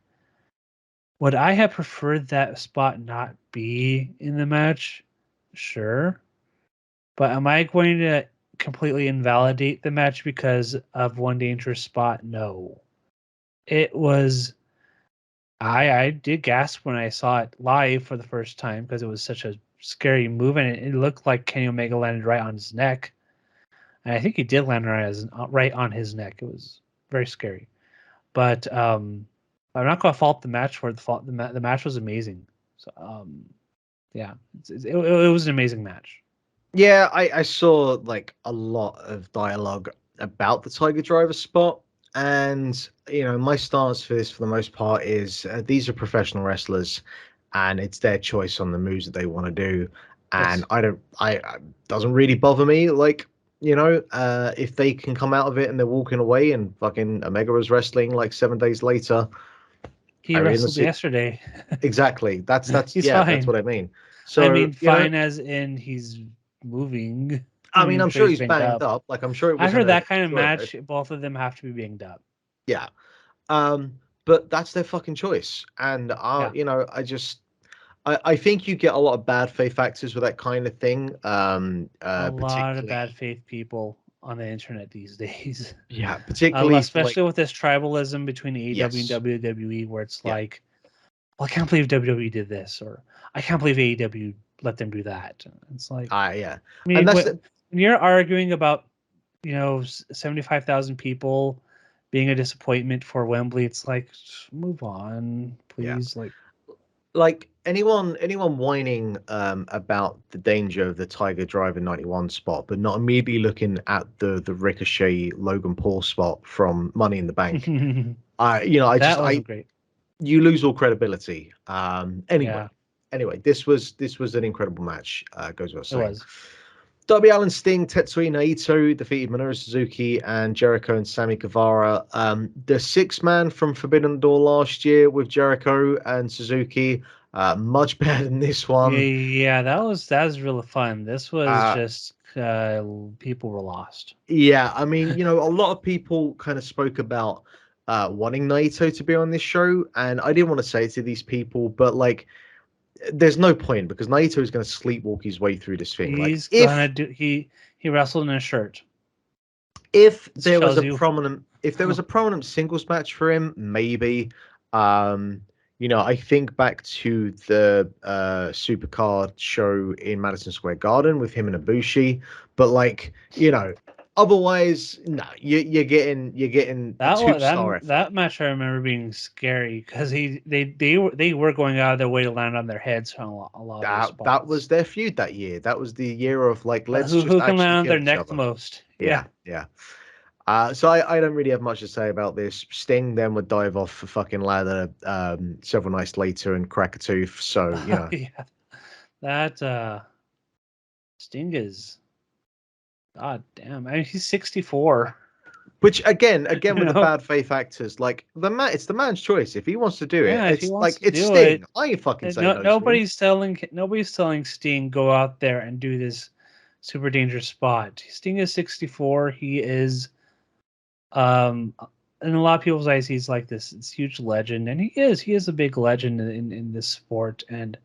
would I have preferred that spot not be in the match? Sure, but am I going to completely invalidate the match because of one dangerous spot? No. It was. I did gasp when I saw it live for the first time because it was such a scary move, and it looked like Kenny Omega landed right on his neck. And I think he did land right on his neck. It was very scary. But I'm not going to fault the match for it. The match was amazing. So yeah, it was an amazing match. Yeah, I saw like a lot of dialogue about the Tiger Driver spot, and my stance for this for the most part is these are professional wrestlers, and it's their choice on the moves that they want to do, and Yes. I doesn't really bother me. Like, if they can come out of it and they're walking away, and fucking Omega was wrestling like 7 days later. He wrestled yesterday. Exactly. That's He's yeah, that's fine. what I mean. I So mean, fine as in he's moving. I mean, I'm I'm sure sure he's he's banged banged up. up. Like, I'm sure it wasn't After a that kind of joyride. match, both of them have to be banged up. Yeah. But that's their fucking choice. And Yeah. I think you get a lot of bad faith actors with that kind of thing. A lot of bad Particularly, faith people on the internet these days. yeah, particularly for like, Especially with this tribalism between AEW and yes, WWE, where it's yeah, like, well, I can't believe WWE did this, or I can't believe AEW let them do that. It's like, yeah, I and mean, that's when you're arguing about, 75,000 people being a disappointment for Wembley, it's like, move on, yeah. please. Like anyone whining about the danger of the Tiger Driver 91 spot, but not immediately looking at the Ricochet Logan Paul spot from Money in the Bank. That wasn't great. You lose all credibility. Yeah, Anyway, this was an incredible match. Goes without it saying. was. Darby Allin, Sting, Tetsuya Naito defeated Minoru Suzuki and Jericho and Sammy Guevara. The six-man from Forbidden Door last year with Jericho and Suzuki, much better than this one. Yeah, that was really fun. This was Uh, just people were lost. yeah, I mean, a lot of people kind of spoke about wanting Naito to be on this show, and I didn't want to say it to these people, but like, there's no point because Naito is going to sleepwalk his way through this thing. Like, He's gonna do. He wrestled in a shirt. if This there was tells a you. prominent singles match for him, maybe. um I think back to the Supercard show in Madison Square Garden with him and Ibushi, but like, otherwise, no, you're getting a That two-star effort. that match I remember being scary because they were going out of their way to land on their heads on a lot of those That spots. was their feud that year. That was the year of like, let's Who just can land actually on kill their each neck the other. most? Yeah. Yeah, yeah. So I don't really have much to say about this. Sting then would dive off the fucking ladder several nights later and crack a tooth. So, Yeah. That Sting is, god damn. I mean, he's 64. which again You with the know? bad faith actors, like it's the man's choice. If he wants to do it, Yeah, if he it's wants like, to it's do it, Sting. I ain't fucking saying no to him. nobody's telling Sting go out there and do this super dangerous spot. Sting is 64. He is, in a lot of people's eyes, he's like this huge legend, and he is. He is a big legend in this sport, and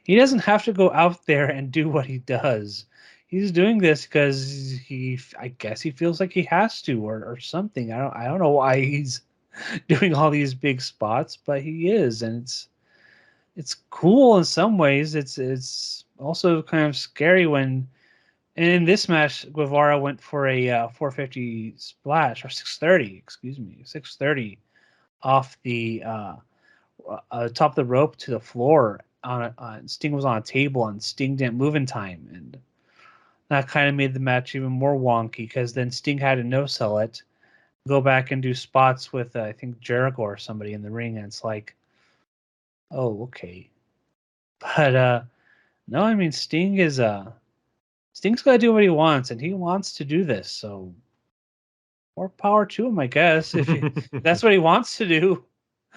he doesn't have to go out there and do what he does. He's doing this because I guess he feels like he has to, or something. I don't know why he's doing all these big spots, but he is, and it's cool in some ways. It's also kind of scary when. And in this match, Guevara went for a 450 splash, or 630, excuse me, 630 off the top of the rope to the floor. Sting was on a table, and Sting didn't move in time, and that kind of made the match even more wonky because then Sting had to no sell it, go back and do spots with I think Jericho or somebody in the ring, and it's like, oh, okay. But no, I mean Sting's got to do what he wants, and he wants to do this. So more power to him, I guess. If that's what he wants to do.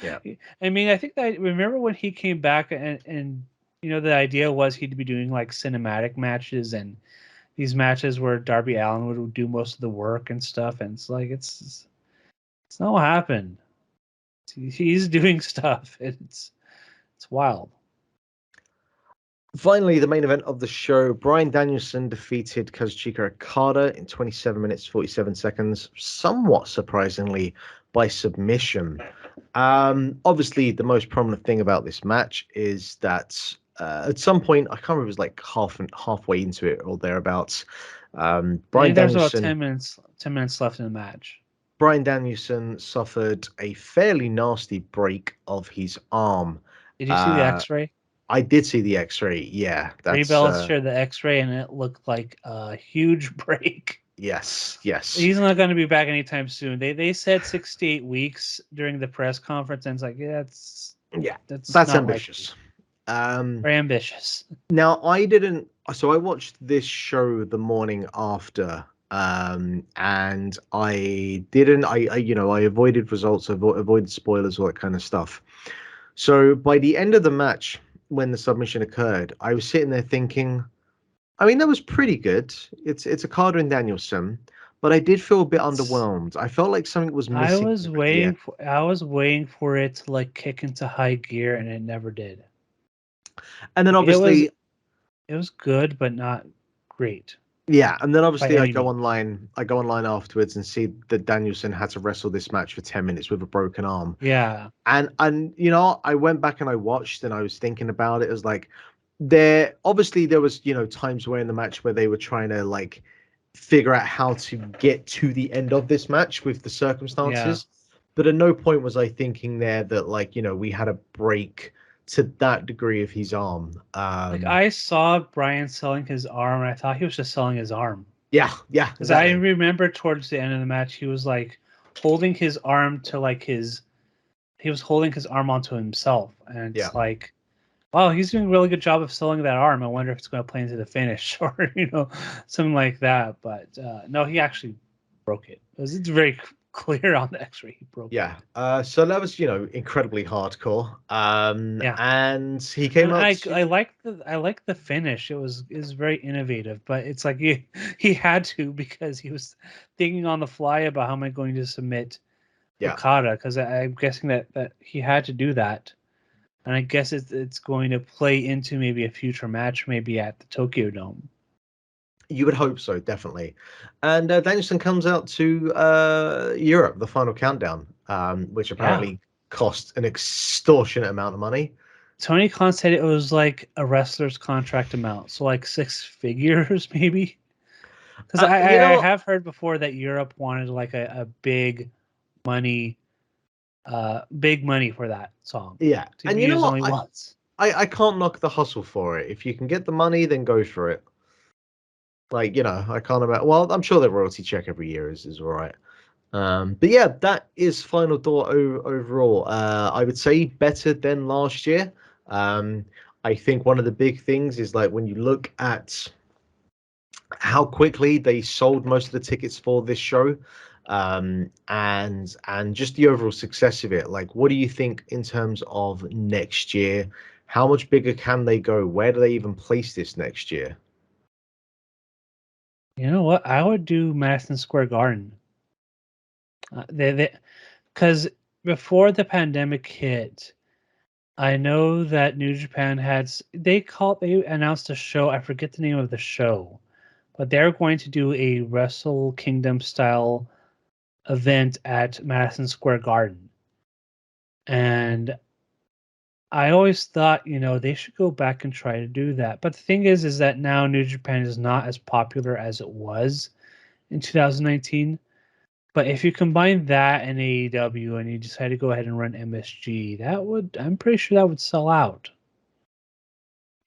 Yeah. I mean, I think that remember when he came back and the idea was he'd be doing like cinematic matches and these matches where Darby Allin would do most of the work and stuff, and it's like it's not what happened. He's doing stuff. It's wild. Finally, the main event of the show, Bryan Danielson defeated Kazuchika Okada in 27 minutes, 47 seconds, somewhat surprisingly by submission. Obviously, the most prominent thing about this match is that at some point, I can't remember, it was like halfway into it or thereabouts. Bryan there's about 10 minutes left in the match. Bryan Danielson suffered a fairly nasty break of his arm. Did you see the X-ray? I did see the X-ray. Yeah, that's Bellis shared the X-ray, and it looked like a huge break. Yes. He's not going to be back anytime soon. They said 6 to 8 weeks during the press conference, and it's like, that's ambitious. Very ambitious. Now, I watched this show the morning after, and I avoided results, avoided spoilers, all that kind of stuff. So by the end of the match, when the submission occurred, I was sitting there thinking, I mean, that was pretty good. It's Okada and Danielson, but I did feel a bit underwhelmed. I felt like something was missing. I was waiting for it to like kick into high gear, and it never did. And then obviously it was good, but not great. Yeah, and then obviously I go online afterwards and see that Danielson had to wrestle this match for 10 minutes with a broken arm. Yeah. And I went back and I watched and I was thinking about it. It was like there was, times where in the match where they were trying to like figure out how to get to the end of this match with the circumstances. Yeah. But at no point was I thinking there that we had a break to that degree of his arm. I saw Bryan selling his arm, and I thought he was just selling his arm. Yeah. Because exactly. I remember towards the end of the match, he was like holding his arm to he was holding his arm onto himself, and it's like, wow, he's doing a really good job of selling that arm. I wonder if it's going to play into the finish or something like that. But no, he actually broke it. It's very clear on the X-ray he broke. Yeah. So that was incredibly hardcore. And he came out. I like the finish. It was very innovative, but it's like he had to because he was thinking on the fly about how am I going to submit Okada, because I'm guessing that he had to do that, and I guess it's going to play into maybe a future match, maybe at the Tokyo Dome. You would hope so, definitely. And Danielson comes out to Europe, the Final Countdown, which apparently cost an extortionate amount of money. Tony Khan said it was like a wrestler's contract amount, so like 6 figures maybe. Because I have heard before that Europe wanted like a big money for that song. Yeah, and only once. I can't knock the hustle for it. If you can get the money, then go for it. I can't imagine. Well, I'm sure the royalty check every year is all right. But yeah, that is Final Thought overall. I would say better than last year. I think one of the big things is like when you look at how quickly they sold most of the tickets for this show, and just the overall success of it. Like, what do you think in terms of next year? How much bigger can they go? Where do they even place this next year? You know what? I would do Madison Square Garden. Because before the pandemic hit, I know that New Japan they announced a show. I forget the name of the show, but they're going to do a Wrestle Kingdom style event at Madison Square Garden. And I always thought, they should go back and try to do that. But the thing is that now New Japan is not as popular as it was in 2019. But if you combine that and AEW and you decide to go ahead and run MSG, I'm pretty sure that would sell out.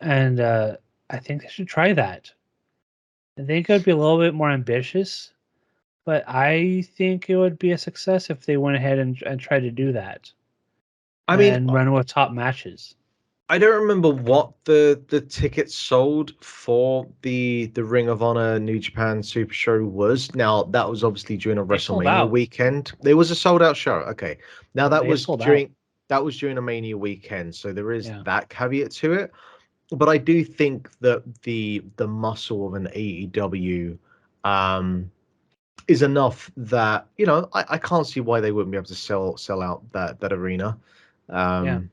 And I think they should try that. I think it would be a little bit more ambitious, but I think it would be a success if they went ahead and tried to do that I mean, and run with top matches. I don't remember what the tickets sold for the Ring of Honor New Japan Super Show was. Now that was obviously during a They sold WrestleMania out. weekend. It was a sold out show. Okay. Now They sold out. that was during a Mania weekend, so there is Yeah. that caveat to it. But I do think that the muscle of an AEW is enough that I can't see why they wouldn't be able to sell out that arena. Yeah. Um,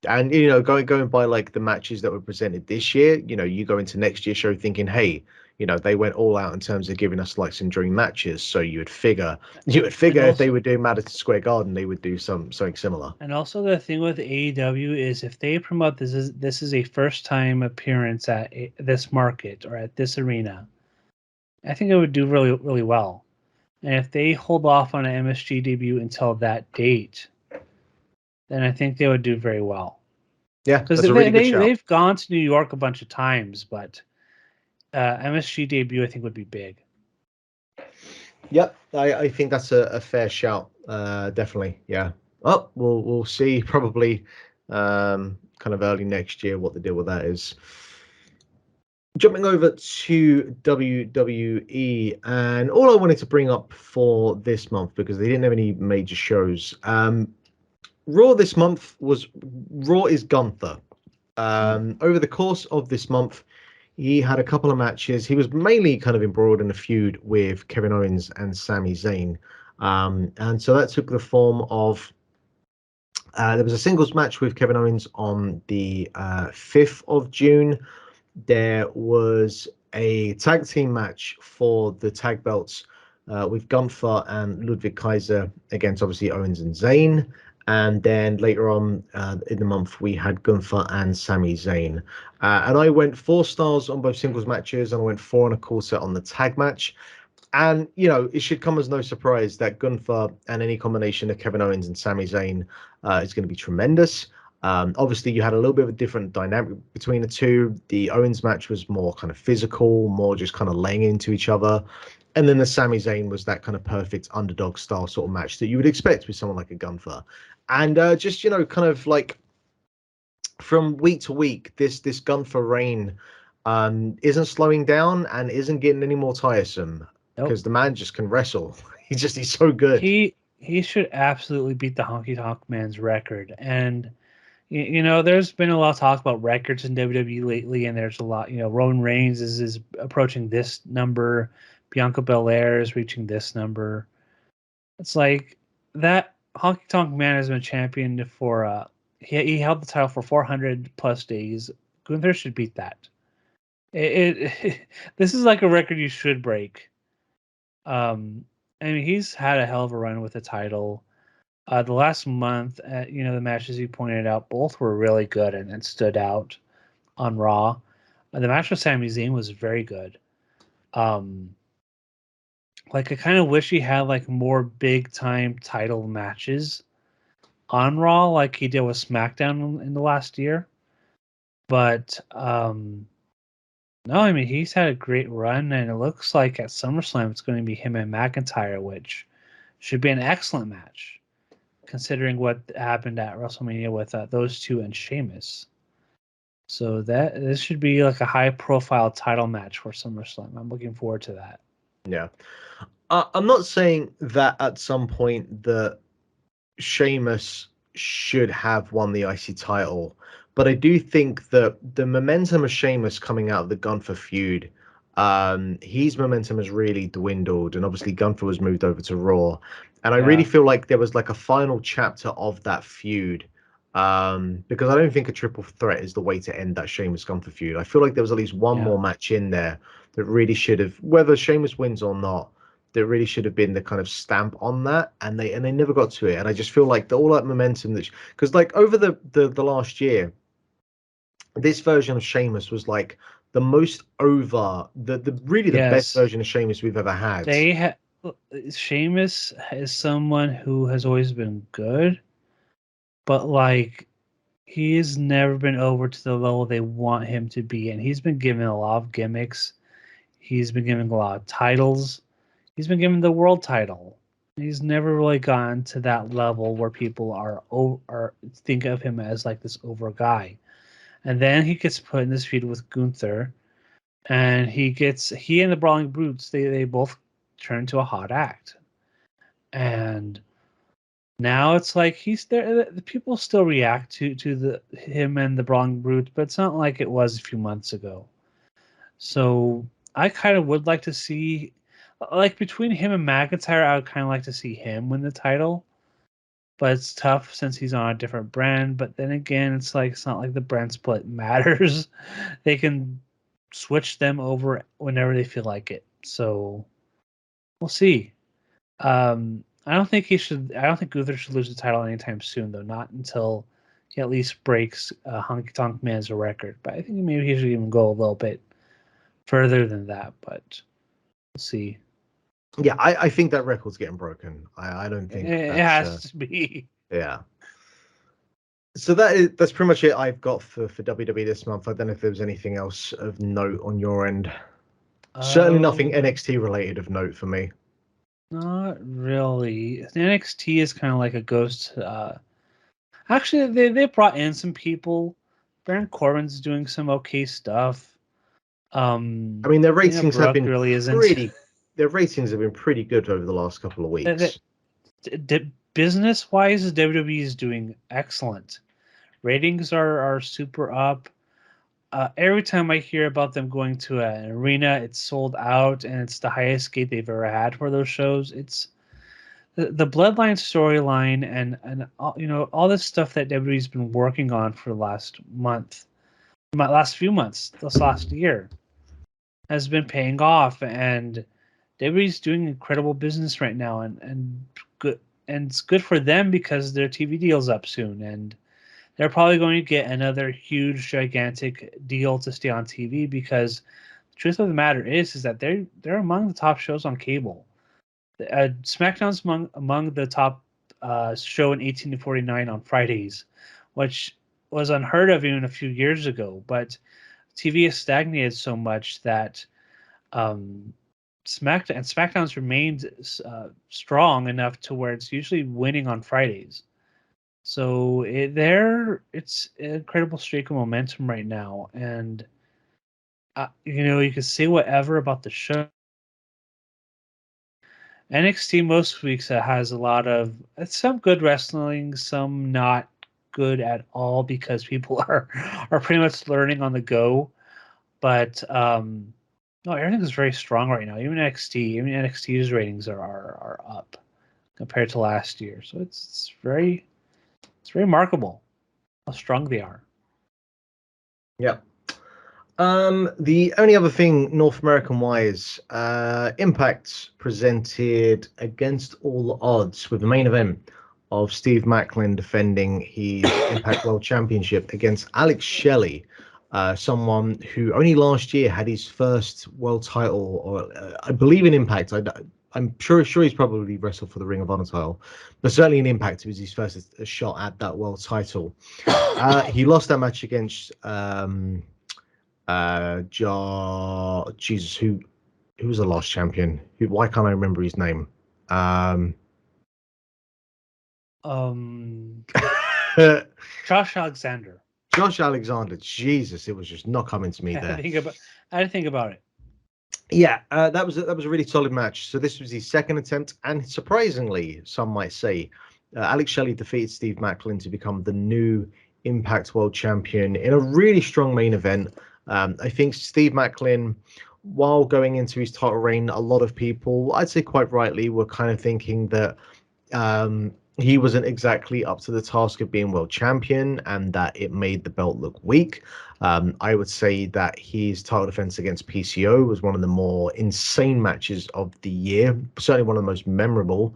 and going by like the matches that were presented this year, you go into next year's show thinking, hey, they went all out in terms of giving us like some dream matches. So you would And figure if they also were doing Madison Square Garden, they would do something similar. and also the thing with AEW is if they promote this is a first time appearance at this market or at this arena, I think it would do really really well. And if they hold off on an MSG debut until that date, then I think they would do very well. Yeah, Because that's a really good shout. they've gone to New York a bunch of times, but MSG debut I think would be big. Yep, I think that's a fair shout. Definitely, yeah. Oh, we'll see probably kind of early next year what the deal with that is. Jumping over to WWE, and all I wanted to bring up for this month because they didn't have any major shows. Raw this month was Raw is Gunther. Over the course of this month, he had a couple of matches. He was mainly kind of embroiled in a feud with Kevin Owens and Sami Zayn. And so that took the form of there was a singles match with Kevin Owens on the 5th of June. There was a tag team match for the tag belts with Gunther and Ludwig Kaiser against obviously Owens and Zayn. And then later on in the month, we had Gunther and Sami Zayn. And I went 4 stars on both singles matches, and I went 4.25 on the tag match. And, it should come as no surprise that Gunther and any combination of Kevin Owens and Sami Zayn is going to be tremendous. Obviously, you had a little bit of a different dynamic between the two. The Owens match was more kind of physical, more just kind of laying into each other. And then the Sami Zayn was that kind of perfect underdog style sort of match that you would expect with someone like a Gunther. And just, kind of like from week to week, this Gunther reign isn't slowing down and isn't getting any more tiresome Nope. because the man just can wrestle. He's so good. He should absolutely beat the Honky Tonk Man's record. And there's been a lot of talk about records in WWE lately, and there's a lot. Roman Reigns is approaching this number, Bianca Belair is reaching this number. It's like that Honky Tonk Man has been champion for he held the title for 400 plus days. Gunther should beat that. This is like a record you should break. I mean, he's had a hell of a run with the title. The last month, the matches you pointed out, both were really good and stood out on Raw. The match with Sami Zayn was very good. Like I kind of wish he had like more big time title matches on Raw, like he did with SmackDown in the last year. But no, I mean he's had a great run, and it looks like at SummerSlam it's going to be him and McIntyre, which should be an excellent match, considering what happened at WrestleMania with those two and Sheamus. So this should be like a high profile title match for SummerSlam. I'm looking forward to that. Yeah. I'm not saying that at some point that Sheamus should have won the IC title, but I do think that the momentum of Sheamus coming out of the Gunther feud His momentum has really dwindled, and obviously Gunther was moved over to Raw. And I really Yeah. feel like there was like a final chapter of that feud. Because I don't think a triple threat is the way to end that Sheamus Gunther feud. I feel like there was at least one Yeah. more match in there that really should have, whether Sheamus wins or not, there really should have been the kind of stamp on that, and they never got to it. And I just feel like all that momentum that, because like over the last year, this version of Sheamus was like the most over, the really the best Yes. version of Sheamus we've ever had. They have Sheamus is someone who has always been good, but like he's never been over to the level they want him to be, and he's been given a lot of gimmicks. He's been given a lot of titles. He's been given the world title. He's never really gotten to that level where people are think of him as like this over guy. And then he gets put in this feud with Gunther, and he and the Brawling Brutes they both turn to a hot act. And now it's like he's there. The people still react to the him and the Brawling Brutes, but it's not like it was a few months ago. So I kind of would like to see, like between him and McIntyre, I would kind of like to see him win the title. But it's tough since he's on a different brand. But then again, it's like it's not like the brand split matters. They can switch them over whenever they feel like it. So we'll see. I don't think he should. I don't think Gunther should lose the title anytime soon, though. Not until he at least breaks Honky Tonk Man's record. But I think maybe he should even go a little bit further than that. But we'll see. Yeah, I think that record's getting broken. I don't think It that's has to be. yeah. So that's pretty much it I've got for WWE this month. I don't know if there was anything else of note on your end. Certainly nothing Um, NXT related of note for me. Not really. The NXT is kind of like a ghost. Actually, they brought in some people. Baron Corbin's doing some okay stuff. I mean, their Dana ratings have Brooke been really isn't. pretty. Their ratings have been pretty good over the last couple of weeks. Business wise, WWE is doing excellent. Ratings are super up. Every time I hear about them going to an arena, it's sold out, and it's the highest gate they've ever had for those shows. It's the Bloodline storyline and all, all this stuff that WWE's been working on for the last month, my last few months, this last year, has been paying off, and WWE's doing incredible business right now, and good, and it's good for them because their TV deal's up soon, and they're probably going to get another huge, gigantic deal to stay on TV because the truth of the matter is that they're among the top shows on cable. SmackDown's among the top show in 18 to 49 on Fridays, which was unheard of even a few years ago. But TV has stagnated so much that SmackDown's remained strong enough to where it's usually winning on Fridays. So it's an incredible streak of momentum right now, and you can say whatever about the show. NXT most weeks has a lot of some good wrestling, some not good at all because people are pretty much learning on the go. But no, everything is very strong right now. Even NXT's ratings are up compared to last year. So it's very remarkable how strong they are. Yeah. The only other thing, North American wise, Impact presented Against All Odds with the main event of Steve Macklin defending his Impact World Championship against Alex Shelley, someone who only last year had his first world title, or I believe in Impact. I'm sure he's probably wrestled for the Ring of Honor title, but certainly in Impact it was his first shot at that world title. He lost that match against Jesus, who was the last champion? Why can't I remember his name? Um, Josh Alexander. Josh Alexander. Jesus, it was just not coming to me I there. didn't think about it. Yeah, that was a really solid match. So this was his second attempt, and surprisingly, some might say, Alex Shelley defeated Steve Macklin to become the new Impact World Champion in a really strong main event. I think Steve Macklin while going into his title reign, a lot of people, I'd say quite rightly, were kind of thinking that he wasn't exactly up to the task of being world champion and that it made the belt look weak. I would say that his title defense against PCO was one of the more insane matches of the year, certainly one of the most memorable.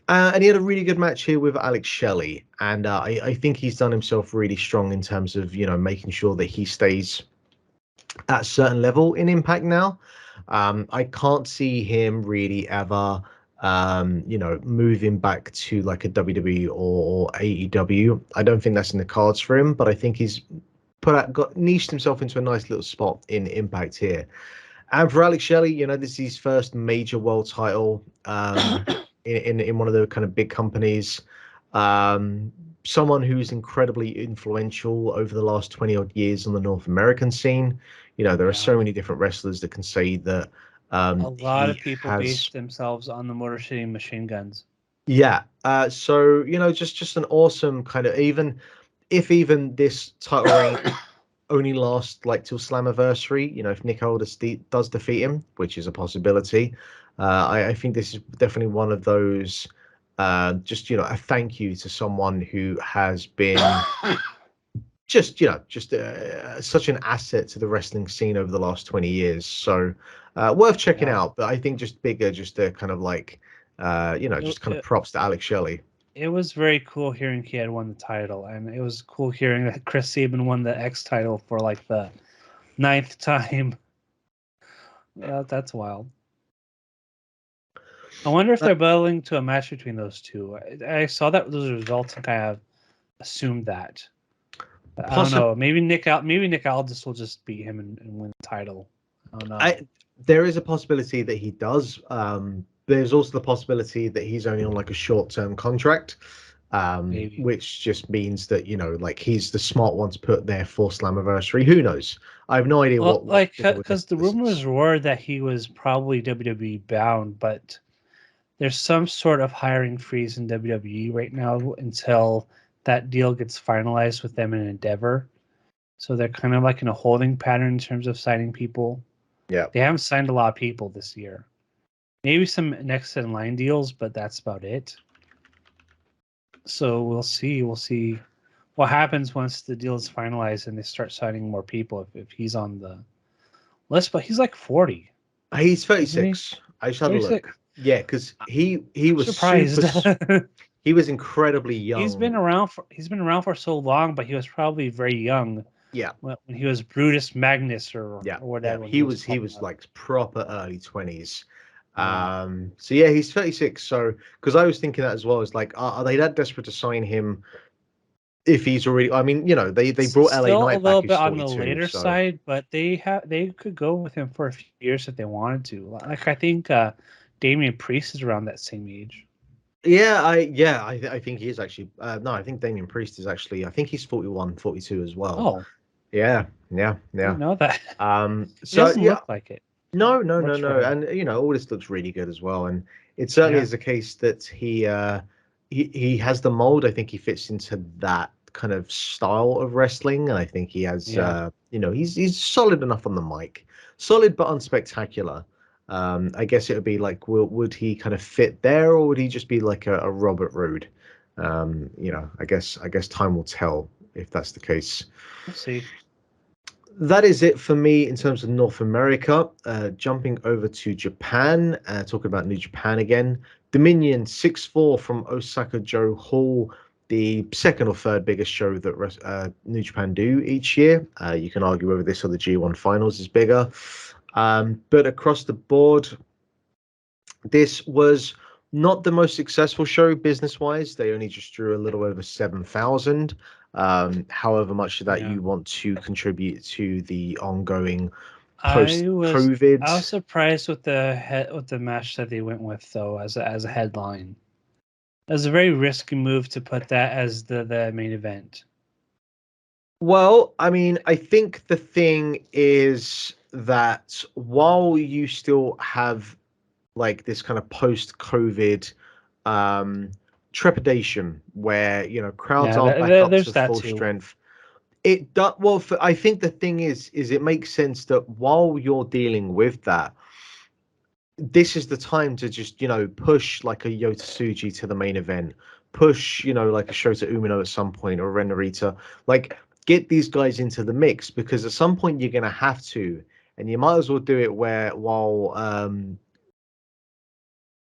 And he had a really good match here with Alex Shelley. And I think he's done himself really strong in terms of, making sure that he stays at a certain level in Impact now. I can't see him really ever, moving back to like a WWE or AEW. I don't think that's in the cards for him, but I think he's got niched himself into a nice little spot in Impact here. And for Alex Shelley, this is his first major world title in one of the kind of big companies. Someone who's incredibly influential over the last 20 odd years on the North American scene. There are so many different wrestlers that can say that a lot he of people has. base themselves on the Motor City Machine Guns. Yeah. So just an awesome kind of, even this title reign only lasts like till Slammiversary. If Nick Aldis does defeat him, which is a possibility, I think this is definitely one of those. Just a thank you to someone who has been just such an asset to the wrestling scene over the last 20 years. So worth checking out. But I think just bigger, just a kind of like just kind of props to Alex Shelley. It was very cool hearing he had won the title, and it was cool hearing that Chris Sabin won the X title for like the 9th time. That's wild. I wonder if they're building to a match between those two. I saw those results and kind of assumed that. I don't know. Maybe Nick Aldis will just beat him and win the title. I don't know. There is a possibility that he does. There's also the possibility that he's only on like a short-term contract, which just means that like he's the smart one to put there for Slammiversary. Who knows? I have no idea what like because the rumors were that he was probably WWE bound, but there's some sort of hiring freeze in WWE right now until that deal gets finalized with them in Endeavor. So they're kind of like in a holding pattern in terms of signing people. Yeah. They haven't signed a lot of people this year. Maybe some next in line deals, but that's about it. So we'll see. We'll see what happens once the deal is finalized and they start signing more people if he's on the list. But he's like 40. He's 36. I just had a look. Yeah, because he was surprised. He was incredibly young. He's been around for so long, but he was probably very young. Yeah. When he was Brutus Magnus or whatever. Yeah. He was like proper early 20s. So yeah, he's 36. So because I was thinking that as well, is like, are they that desperate to sign him? If he's already, I mean, they brought LA Knight a little back bit on the later side, but they could go with him for a few years if they wanted to. Like I think Damian Priest is around that same age. Yeah, I think he is actually. No, I think Damian Priest is actually. I think he's 41, 42 as well. Oh, yeah. I didn't know that. So it doesn't look like it. No, and all this looks really good as well. And it certainly is the case that he has the mold. I think he fits into that kind of style of wrestling, and I think he has. He's solid enough on the mic, solid but unspectacular. I guess it would be like, would he kind of fit there, or would he just be like a Robert Roode? I guess time will tell if that's the case. We'll see. That is it for me in terms of North America. Jumping over to Japan, talking about New Japan again. Dominion 6-4 from Osaka-jo Hall, the second or third biggest show that New Japan do each year. You can argue whether this or the G1 Finals is bigger. But across the board, this was not the most successful show business-wise. They only just drew a little over 7,000. However much of that you want to contribute to the ongoing post-COVID. I was surprised with the match that they went with, though, as a headline. It was a very risky move to put that as the main event. Well, I mean, I think the thing is that while you still have like this kind of post-COVID trepidation where crowds aren't back up to full strength, It does well. I think the thing is it makes sense that while you're dealing with that, this is the time to just push like a Yota Tsuji to the main event, push like a Shota Umino at some point or Ren Narita, like get these guys into the mix because at some point you're gonna have to, and you might as well do it while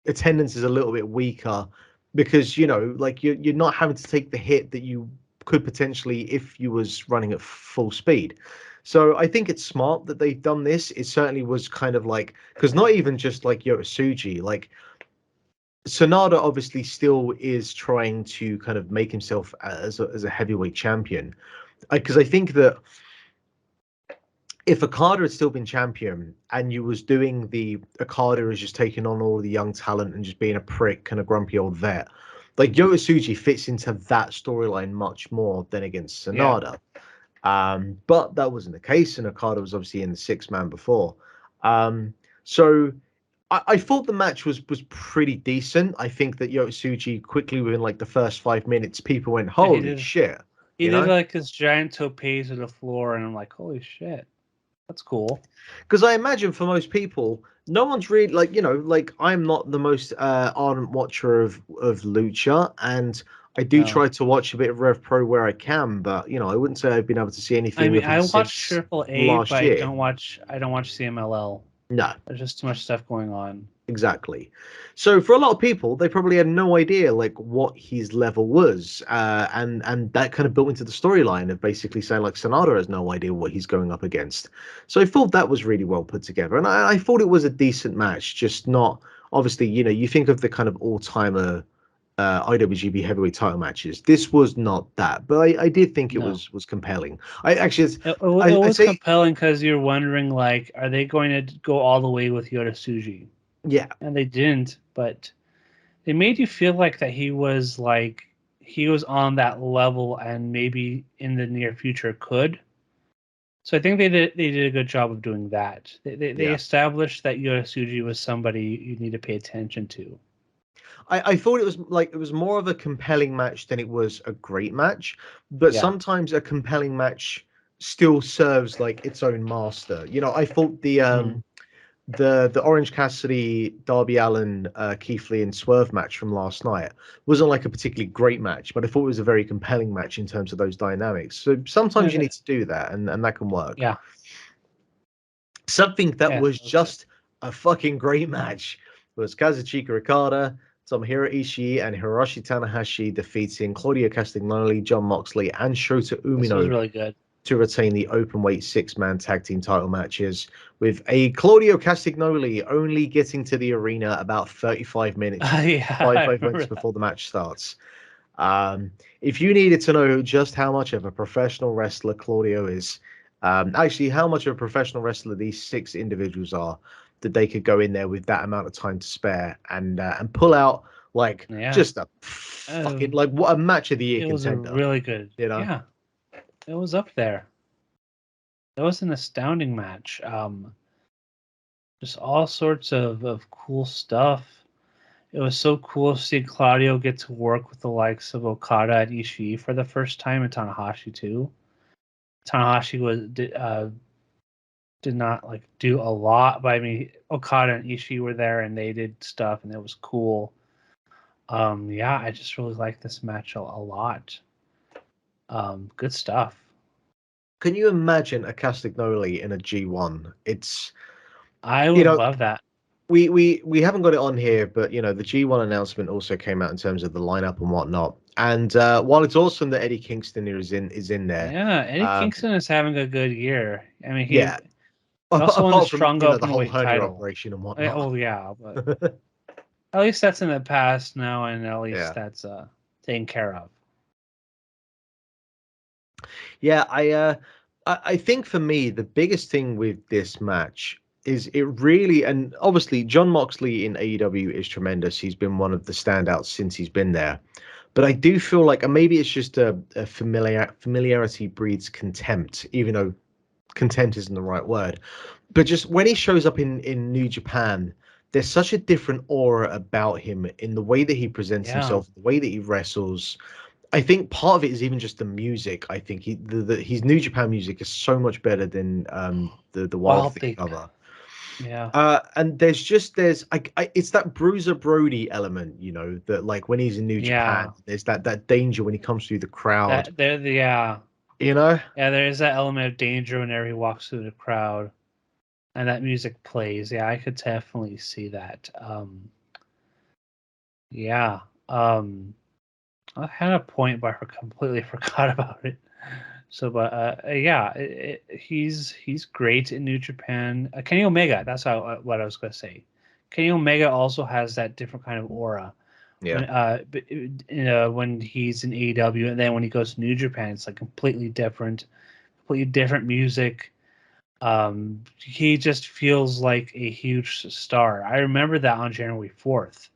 attendance is a little bit weaker because like you're not having to take the hit that you could potentially if you was running at full speed. So I think it's smart that they've done this. It certainly was kind of like because not even just like Yotasuji, like Sonata obviously still is trying to kind of make himself as a heavyweight champion. Because I think that if Okada had still been champion and you was doing the Okada is just taking on all the young talent and just being a prick, kind of grumpy old vet, like Yotasuji fits into that storyline much more than against Sonata. But that wasn't the case, and Okada was obviously in the 6-man before. So I thought the match was pretty decent. I think that Yotasuji quickly within like the first 5 minutes, people went, Yeah, "Holy shit!" He did like this giant tope to the floor, and I'm like, "Holy shit, that's cool." Because I imagine for most people, no one's really like like I'm not the most ardent watcher of lucha, and I do try to watch a bit of Rev Pro where I can, but I wouldn't say I've been able to see anything I mean, of I it watch since Triple A, last but year. I don't watch CMLL. No, there's just too much stuff going on. Exactly. So for a lot of people, they probably had no idea like what his level was, and that kind of built into the storyline of basically saying like Sonata has no idea what he's going up against. So I thought that was really well put together, and I thought it was a decent match, just not obviously you think of the kind of all-timer IWGP heavyweight title matches. This was not that, but I did think it was compelling. I actually it was compelling because you're wondering like, are they going to go all the way with Yota Tsuji? Yeah, and they didn't, but they made you feel like that he was on that level and maybe in the near future could. So I think they did a good job of doing that. They established that Yota Tsuji was somebody you need to pay attention to. I thought it was more of a compelling match than it was a great match, but sometimes a compelling match still serves like its own master. I thought the Orange Cassidy, Darby Allin, Keith Lee and Swerve match from last night wasn't like a particularly great match, but I thought it was a very compelling match in terms of those dynamics. So sometimes you need to do that, and that can work. Yeah. Something that was just a fucking great match was Kazuchika Okada, Tomohiro Ishii, and Hiroshi Tanahashi defeating Claudio Castagnoli, Jon Moxley, and Shota Umino. This was really good. To retain the openweight 6-man tag team title matches, with a Claudio Castagnoli only getting to the arena about 35 minutes, 5 minutes before the match starts. If you needed to know just how much of a professional wrestler Claudio is, actually how much of a professional wrestler these 6 individuals are, that they could go in there with that amount of time to spare and pull out like just a fucking like what a match of the year contender. It was really good. Yeah, it was up there. It was an astounding match. Just all sorts of cool stuff. It was so cool to see Claudio get to work with the likes of Okada and Ishii for the first time, and Tanahashi too. Tanahashi did not like do a lot, but I mean Okada and Ishii were there and they did stuff, and it was cool. I just really like this match a lot. Good stuff. Can you imagine a Castagnoli in a G1? I would love that. We haven't got it on here, but the G1 announcement also came out in terms of the lineup and whatnot. And while it's awesome that Eddie Kingston is in there, Eddie Kingston is having a good year. I mean, he also won the strong openweight title operation and whatnot. Oh yeah, but at least that's in the past now, and at least that's taken care of. Yeah, I think for me the biggest thing with this match is it really, and obviously Jon Moxley in AEW is tremendous. He's been one of the standouts since he's been there. But I do feel like, and maybe it's just a familiarity breeds contempt, even though contempt isn't the right word. But just when he shows up in New Japan, there's such a different aura about him in the way that he presents himself, the way that he wrestles. I think part of it is even just the music. I think his New Japan music is so much better than the Wild Wild Thing Thing. cover. Yeah. And there's it's that Bruiser Brody element, you know, that like when he's in New Japan, Yeah. there's that danger when he comes through the crowd, That there yeah. you know. Yeah, there is that element of danger whenever he walks through the crowd and that music plays. Yeah, I could definitely see that. Yeah. I had a point, but I completely forgot about it. So, but yeah, he's great in New Japan. Kenny Omega, that's what I was gonna say. Kenny Omega also has that different kind of aura Yeah, when he's in AEW, and then when he goes to New Japan, it's like completely different music. He just feels like a huge star. I remember that on January 4th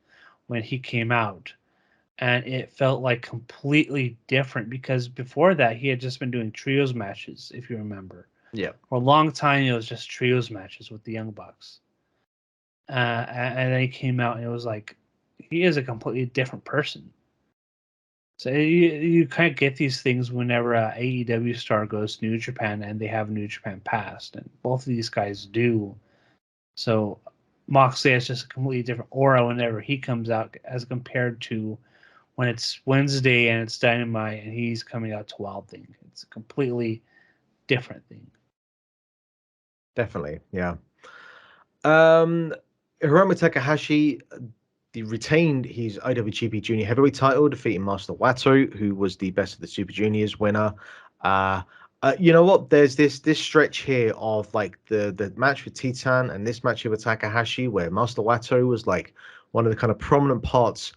when he came out, and it felt like completely different because before that he had just been doing trios matches, if you remember. yeah, For a long time it was just trios matches with the Young Bucks, and then he came out and it was like he is a completely different person. So you kind of get these things whenever a AEW star goes to New Japan and they have a New Japan past, and both of these guys do. So Moxley has just a completely different aura whenever he comes out as compared to when it's Wednesday and it's Dynamite and he's coming out to Wild Thing. It's a completely different thing. definitely, yeah. Um, Hiromu Takahashi retained his IWGP Junior Heavyweight title, defeating Master Wato, who was the Best of the Super Juniors winner. Uh, you know what? There's this stretch here of like the match with Titan and this match with Takahashi, where Master Wato was like one of the kind of prominent parts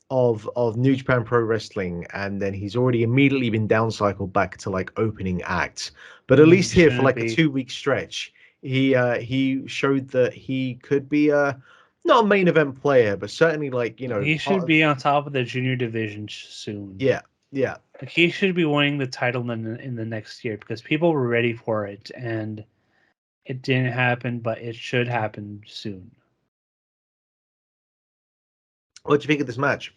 of New Japan Pro Wrestling, and then he's already immediately been downcycled back to like opening act. But at He least here for shouldn't like a be. 2 week stretch, he showed that he could be a not a main event player, but certainly like, you know, He part should of be on top of the junior division soon. yeah, yeah, Like he should be winning the title in the next year because people were ready for it and it didn't happen, but it should happen soon. what do you think of this match?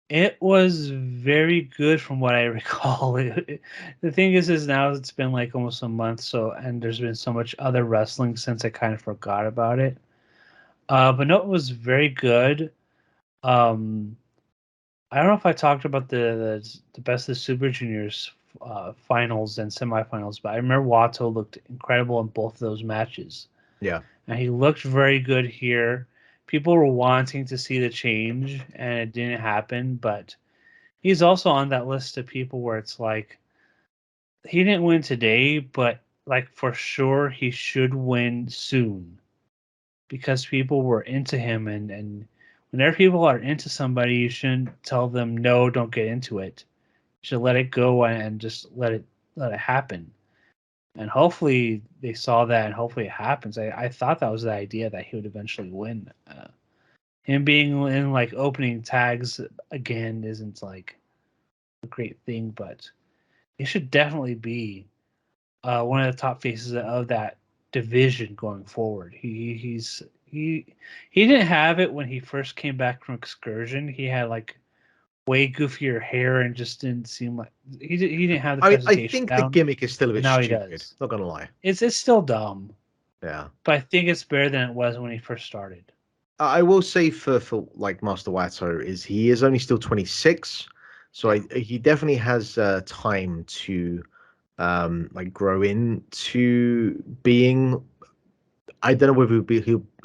It was very good from what I recall. The thing is now it's been like almost a month, so and there's been so much other wrestling since I kind of forgot about it. But no, it was very good. Um, I don't know if I talked about the best of the Super Juniors finals and semifinals, but I remember Wato looked incredible in both of those matches, Yeah, and he looked very good here. People were wanting to see the change, and it didn't happen, but he's also on that list of people where it's like he didn't win today, but like for sure he should win soon because people were into him, and whenever people are into somebody you shouldn't tell them no, don't get into it. You should let it go and just let it happen. And hopefully they saw that and hopefully it happens. I thought that was the idea that he would eventually win. Him being in like opening tags again isn't like a great thing, but he should definitely be one of the top faces of that division going forward. He didn't have it when he first came back from excursion. He had like way goofier hair and just didn't seem like he didn't have the I presentation think the down. gimmick is still a But bit now he stupid. does. Not gonna lie. It's still dumb, Yeah. but I think it's better than it was when he first started. I will say for like Master Wato is he is only still 26, so Yeah, he definitely has time to like grow into being. I don't know whether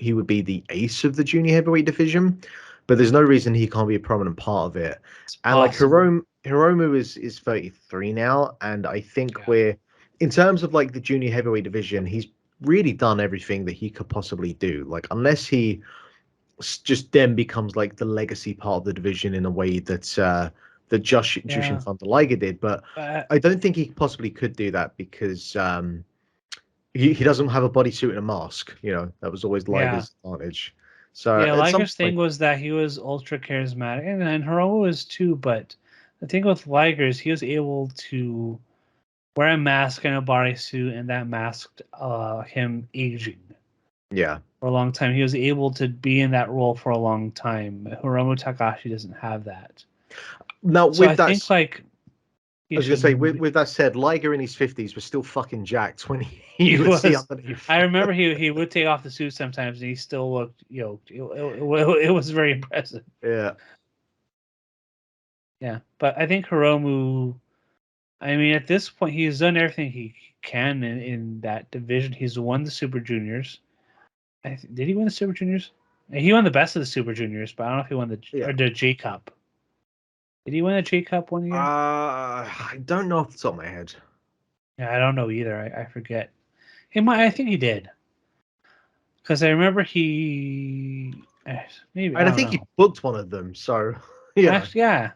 he would be the ace of the junior heavyweight division, but there's no reason he can't be a prominent part of it. it's And like possible. Hiromu is 33 now, and I think Yeah, we're in terms of like the junior heavyweight division, he's really done everything that he could possibly do. Like unless he just then becomes like the legacy part of the division in a way that that Jushin yeah. Thunder Liger did, but But I don't think he possibly could do that because he doesn't have a bodysuit and a mask. You know, that was always yeah, Liger's advantage. So yeah. at some Liger's thing point, was that he was ultra charismatic, and Hiromu was too. But the thing with Liger is he was able to wear a mask and a bodysuit, and that masked him aging yeah, for a long time. He was able to be in that role for a long time. Hiromu Takahashi doesn't have that. Now, So I with that, think like I he was gonna say, should. with that said, Liger in his 50s was still fucking jacked when He you would see was. underneath. I remember he would take off the suit sometimes, and he still looked yoked. It was very impressive. Yeah. Yeah, but I think Hiromu. I mean, at this point, he's done everything he can in that division. He's won the Super Juniors. Did he win the Super Juniors? He won the best of the Super Juniors, but I don't know if he won Yeah. the J Cup. Did he win the J Cup one year? I don't know off the top of my head. Yeah, I don't know either. I forget. He might. I think he did because I remember maybe I And I don't think he know. booked one of them, so you know. Actually, yeah.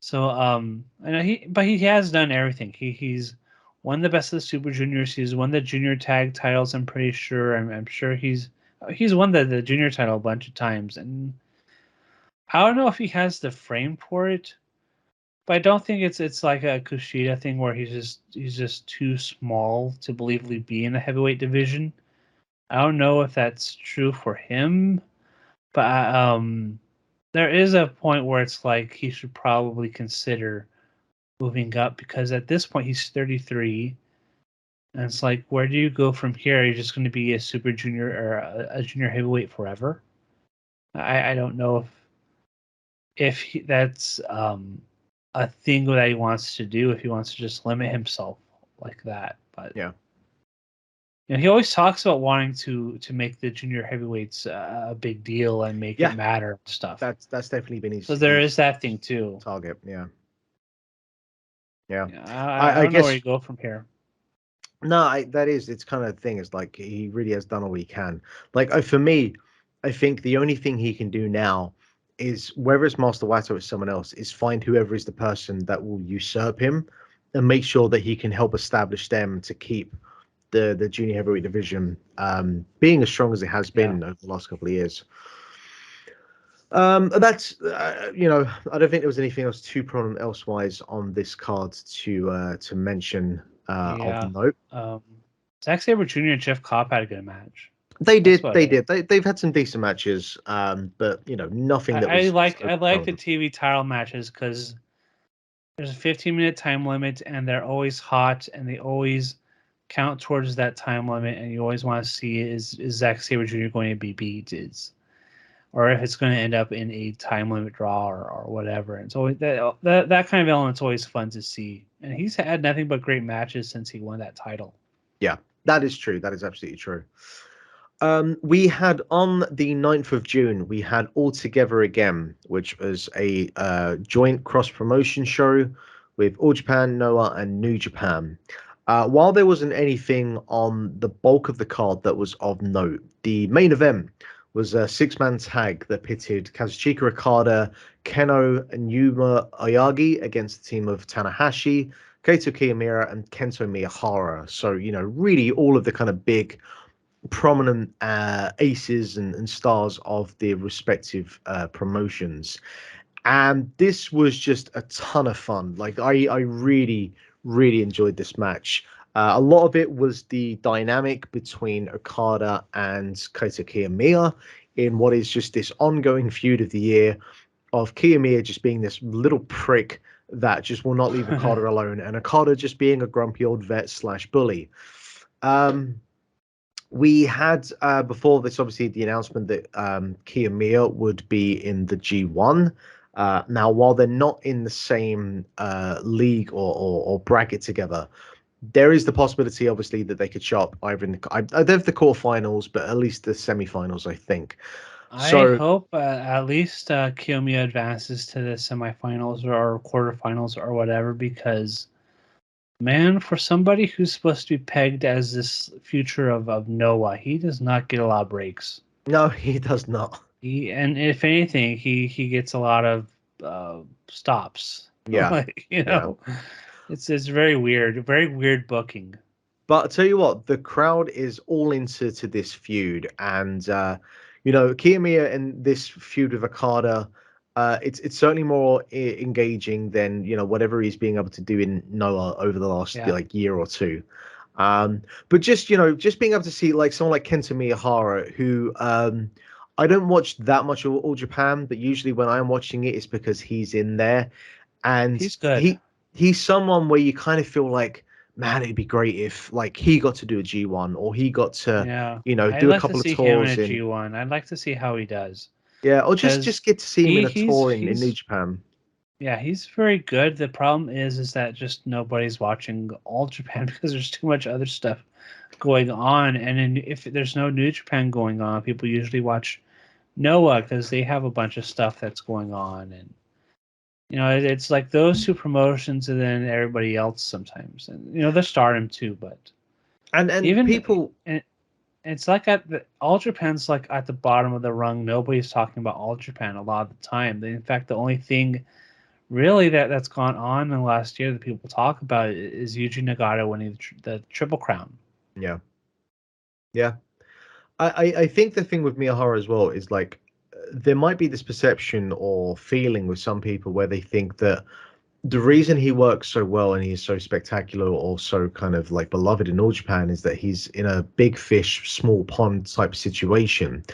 So I know but he has done everything. He's won the best of the Super Juniors. He's won the junior tag titles. I'm pretty sure. I'm sure he's won the junior title a bunch of times, and I don't know if he has the frame for it. But I don't think it's like a Kushida thing where he's just too small to believably be in the heavyweight division. I don't know if that's true for him, but there is a point where it's like he should probably consider moving up because at this point he's 33, and it's like where do you go from here? Are you just going to be a super junior or a junior heavyweight forever? I don't know if that's a thing that he wants to do if he wants to just limit himself like that. But Yeah. he always talks about wanting to make the junior heavyweights a big deal and make it Yeah. matter and stuff. That's definitely been So there his is that thing too. target. Yeah. Yeah. I I don't know where guess you go from here. no, it's kind of thing. It's like he really has done all he can. Like for me, I think the only thing he can do now is whether it's Master Wato or someone else, is find whoever is the person that will usurp him and make sure that he can help establish them to keep the junior heavyweight division being as strong as it has been over the last couple of years. That's I don't think there was anything else too problem elsewise on this card to mention of Yeah. note. Zack Sabre Jr. and Jeff Cobb had a good match. They That's did, about they it. did. They've had some decent matches, but nothing that was so I like the compelling. TV title matches because there's a 15-minute time limit and they're always hot and they always count towards that time limit and you always want to see is Zack Sabre Jr. going to be beat or if it's going to end up in a time limit draw or whatever. And so that kind of element's always fun to see. And he's had nothing but great matches since he won that title. Yeah, that is true. That is absolutely true. We had on the 9th of June, we had All Together Again, which was a joint cross promotion show with All Japan, Noah, and New Japan. While there wasn't anything on the bulk of the card that was of note, the main event was a six-man tag that pitted Kazuchika Okada, Keno and Yuma Oyagi against the team of Tanahashi, Kaito Kiyomiya, and Kento Miyahara. So, really all of the kind of big prominent aces and stars of their respective promotions. And this was just a ton of fun. Like I really, really enjoyed this match. A lot of it was the dynamic between Okada and Kaito Kiyomiya in what is just this ongoing feud of the year of Kiyomiya just being this little prick that just will not leave Okada alone, and Okada just being a grumpy old vet slash bully. We had before this, obviously, the announcement that Kiyomiya would be in the G1. Now, while they're not in the same league or bracket together, there is the possibility, obviously, that they could show up either in they have the quarterfinals, but at least the semifinals, I think. I So, hope at least Kiyomiya advances to the semifinals or quarterfinals or whatever because man, for somebody who's supposed to be pegged as this future of Noah, he does not get a lot of breaks. no, he does not. And if anything, he gets a lot of stops. Yeah, yeah. It's very weird booking. But I tell you what, the crowd is all into this feud, and Kiyomiya and this feud with Okada, it's certainly more engaging than whatever he's being able to do in Noah over the last Yeah. like year or two. But just being able to see like someone like Kenta Miyahara, who I don't watch that much of All Japan, but usually when I'm watching it, it's because he's in there, and He's good. he's someone where you kind of feel like, man, it'd be great if like he got to do a G1 or he got to, Yeah, do I'd a like to couple of see him in a tours in, G1. I'd like to see how he does yeah, or just because get to see him in a he's tour in New Japan. yeah, he's very good. The problem is that just nobody's watching All Japan because there's too much other stuff going on, and if there's no New Japan going on, people usually watch Noah because they have a bunch of stuff that's going on, and it's like those two promotions and then everybody else sometimes, and the Stardom too, but And even people, and it's like All Japan's like at the bottom of the rung. Nobody's talking about All Japan a lot of the time. In fact, the only thing really that's gone on in the last year that people talk about is Yuji Nagata winning the Triple Crown. yeah, yeah. I think the thing with Miyahara as well is like there might be this perception or feeling with some people where they think that the reason he works so well and he's so spectacular or so kind of like beloved in all Japan is that he's in a big fish, small pond type situation.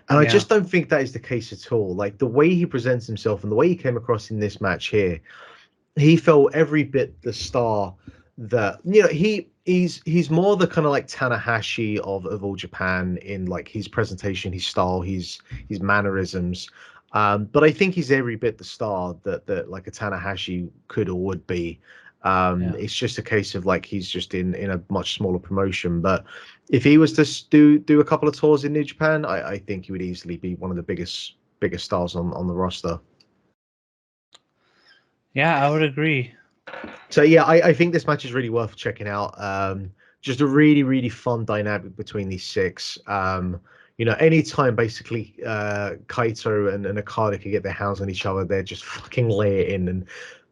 And I Yeah, just don't think that is the case at all. Like the way he presents himself and the way he came across in this match here, he felt every bit the star that he's more the kind of like Tanahashi of all Japan in like his presentation, his style, his mannerisms. But I think he's every bit the star that like a Tanahashi could or would be. yeah. It's just a case of like he's just in a much smaller promotion. But if he was to do a couple of tours in New Japan, I think he would easily be one of the biggest stars on the roster. Yeah, I would agree. So yeah, I think this match is really worth checking out. Just a really fun dynamic between these six. Anytime basically Kaito and Okada can get their hands on each other, they're just fucking lay it in. And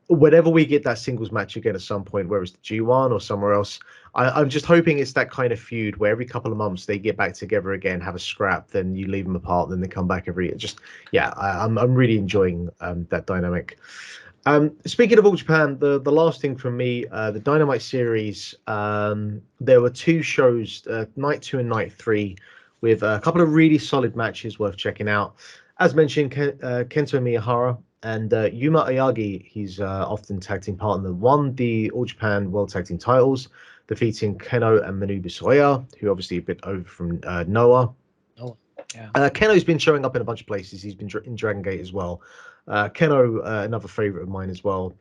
whenever we get that singles match again at some point, whether it's the G1 or somewhere else, I'm just hoping it's that kind of feud where every couple of months they get back together again, have a scrap, then you leave them apart, then they come back every year. Just yeah, I'm really enjoying that dynamic. Speaking of All Japan, the last thing from me, the Dynamite series, there were two shows, night two and night three, with a couple of really solid matches worth checking out. As mentioned, Kento Miyahara and Yuma Ayagi, his often tag team partner, won the All Japan World Tag Team titles, defeating Keno and Manu Bisoya, who obviously a bit over from Noah. Oh, yeah. Keno's been showing up in a bunch of places. He's been in Dragon Gate as well. Keno, another favorite of mine as well.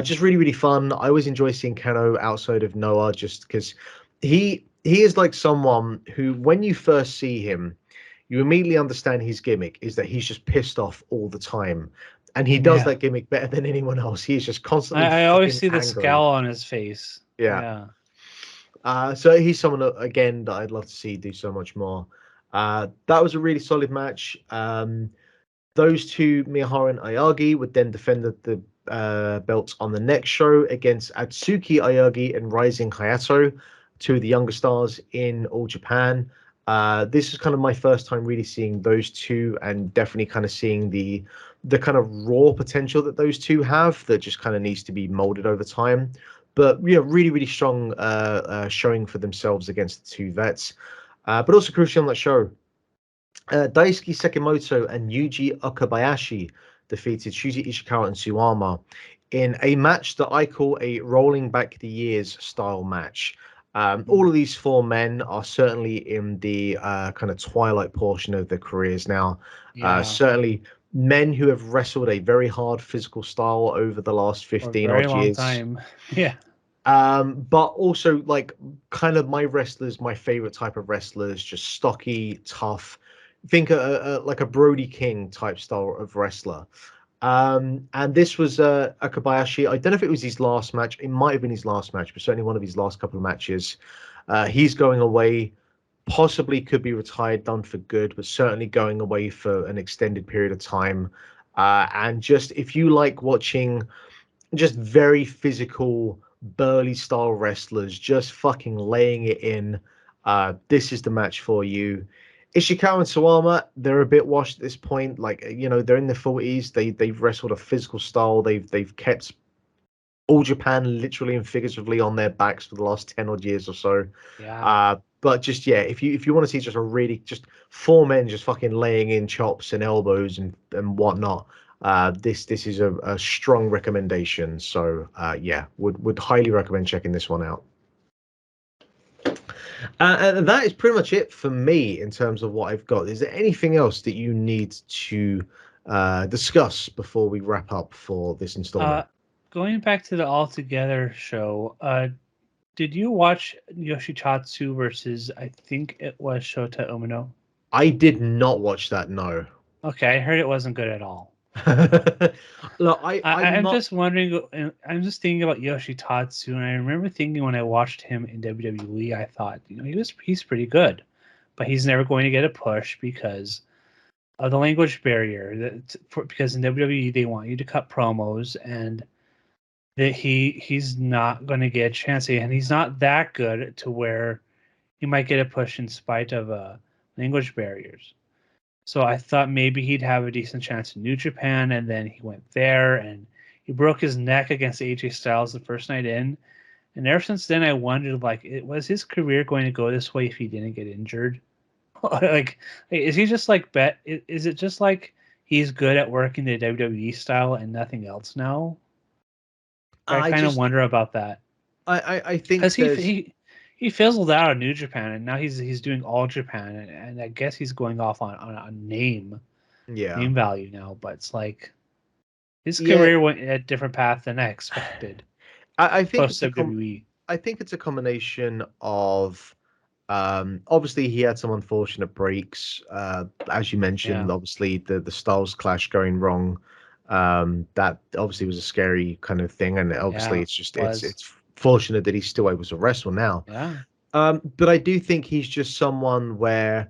Just really fun. I always enjoy seeing Keno outside of Noah, just because he is like someone who, when you first see him, you immediately understand his gimmick is that he's just pissed off all the time, and he does Yeah. that gimmick better than anyone else. He's just constantly I always fucking see the angry. scowl on his face. Yeah. Yeah. So he's someone again that I'd love to see do so much more. That was a really solid match. Those two, Miyahara and Ayagi, would then defend the belts on the next show against Atsuki Ayagi and Rising Hayato, two of the younger stars in All Japan. This is kind of my first time really seeing those two, and definitely kind of seeing the kind of raw potential that those two have that just kind of needs to be molded over time. But really strong showing for themselves against the two vets. But also crucial on that show, Daisuke Sekimoto and Yuji Okabayashi defeated Shuji Ishikawa and Suwama in a match that I call a rolling back the years style match. All of these four men are certainly in the kind of twilight portion of their careers now. Yeah. Certainly men who have wrestled a very hard physical style over the last For a 15 very odd long years. time. Yeah. But also like kind of my favorite type of wrestlers, just stocky, tough. Think like a Brody King type style of wrestler. And this was Akabayashi. I don't know if it was his last match. It might have been his last match, but certainly one of his last couple of matches. He's going away, possibly could be retired, done for good, but certainly going away for an extended period of time. And just if you like watching just very physical, burly style wrestlers just fucking laying it in, this is the match for you. Ishikawa and Sawama, they're a bit washed at this point. Like, they're in their 40s. They've wrestled a physical style. They've kept all Japan literally and figuratively on their backs for the last 10 odd years or so. Yeah. But just yeah, if you want to see just a really just four men just fucking laying in chops and elbows and whatnot, this is a strong recommendation. So yeah, would highly recommend checking this one out. And that is pretty much it for me in terms of what I've got. Is there anything else that you need to discuss before we wrap up for this installment? Going back to the All Together show, did you watch Yoshitatsu versus, I think it was Shota Umino? I did not watch that. No. Okay, I heard it wasn't good at all. Look, I'm I'm not. just wondering. I'm just thinking about Yoshitatsu, and I remember thinking when I watched him in WWE, I thought, he's pretty good, but he's never going to get a push because of the language barrier. Because in WWE they want you to cut promos, and that he's not going to get a chance, and he's not that good to where he might get a push in spite of language barriers. So I thought maybe he'd have a decent chance in New Japan, and then he went there and he broke his neck against AJ Styles the first night in. And ever since then, I wondered, like, was his career going to go this way if he didn't get injured? Like, is he just like bet? Is it just like he's good at working the WWE style and nothing else now? I I kind of just. wonder about that I think because he there's. he he fizzled out of New Japan, and now he's doing All Japan, and I guess he's going off on a name Yeah. value now, but it's like his Yeah. career went a different path than I expected I think post it's a WWE. I think it's a combination of obviously he had some unfortunate breaks. As you mentioned, Yeah, obviously the styles clash going wrong. That obviously was a scary kind of thing, and obviously yeah, it's just was it's fortunate that he's still able to wrestle now. yeah, But I do think he's just someone where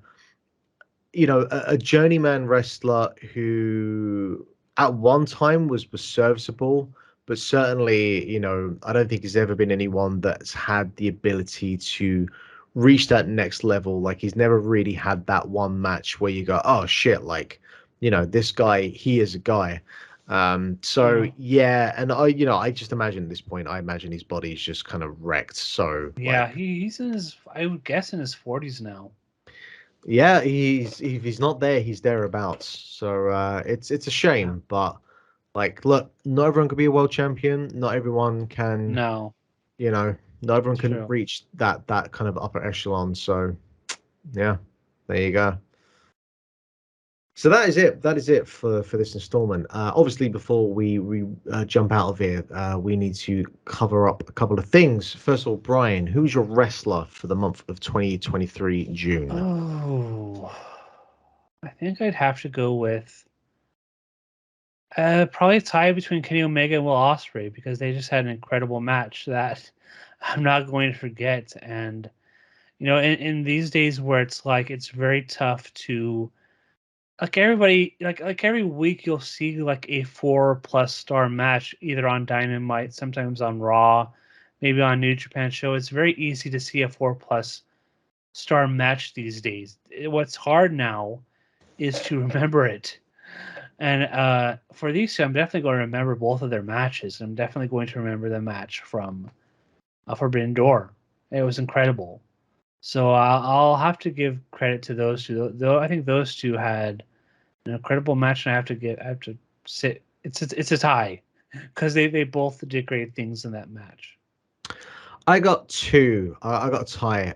a journeyman wrestler who at one time was serviceable, but certainly, I don't think there's ever been anyone that's had the ability to reach that next level. Like he's never really had that one match where you go, oh shit, like, this guy, he is a guy. So yeah, yeah, and I just imagine at this point, I imagine his body's just kind of wrecked. So yeah. like, He's in his, I would guess, in his 40s now. yeah, he's if he's not there, he's thereabouts. So it's a Yeah, shame, but like, look, not everyone can be a world champion. Not everyone can, no, not everyone it's can true. reach that kind of upper echelon. So yeah, there you go. So that is it. That is it for this installment. Obviously, before we jump out of here, we need to cover up a couple of things. First of all, Brian, who's your wrestler for the month of 2023 June? Oh, I think I'd have to go with probably a tie between Kenny Omega and Will Ospreay because they just had an incredible match that I'm not going to forget. And in these days where it's like it's very tough to like everybody like every week you'll see like a 4+ star match either on Dynamite, sometimes on Raw, maybe on New Japan show. It's very easy to see a 4+ star match these days. What's hard now is to remember it. And for these two, I'm definitely going to remember both of their matches. I'm definitely going to remember the match from Forbidden Door. It was incredible. So I'll have to give credit to those two. Though I think those two had an incredible match, and I have to sit. It's a tie because they both did great things in that match. I got two. I got a tie.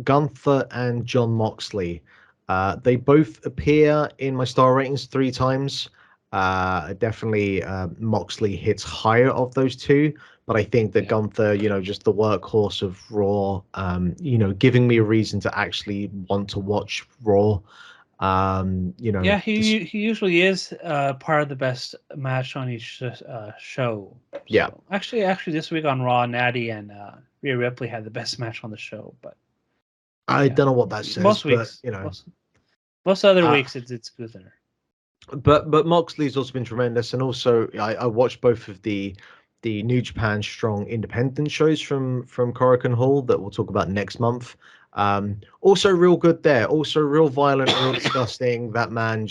Gunther and John Moxley. They both appear in my star ratings three times. Definitely, Moxley hits higher of those two, but I think that Yeah. Gunther, just the workhorse of Raw, giving me a reason to actually want to watch Raw. Yeah, Just he usually is part of the best match on each show. yeah. So actually, this week on Raw, Natty and Rhea Ripley had the best match on the show. But I yeah, don't know what that says, most but weeks, most other uh, weeks, it's Gunther. but Moxley's also been tremendous, and also I watched both of the New Japan Strong independent shows from Korakuen Hall that we'll talk about next month. Also real good there. Also real violent, real disgusting. That man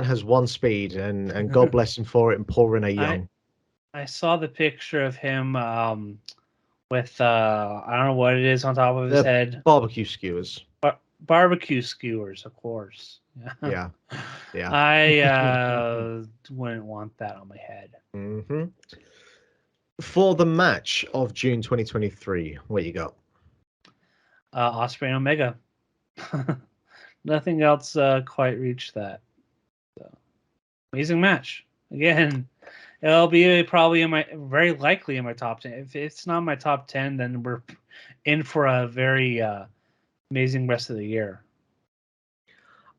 has one speed, and God bless him for it. And poor Renee I Young. I saw the picture of him with I don't know what it is on top of his The head. barbecue skewers. Barbecue skewers, of course. Yeah, yeah. I wouldn't want that on my head. hmm For the match of June 2023, what you got? Osprey and Omega. Nothing else quite reached that. So, amazing match. Again, it'll be probably very likely in my top 10. If it's not my top 10, then we're in for a very amazing rest of the year.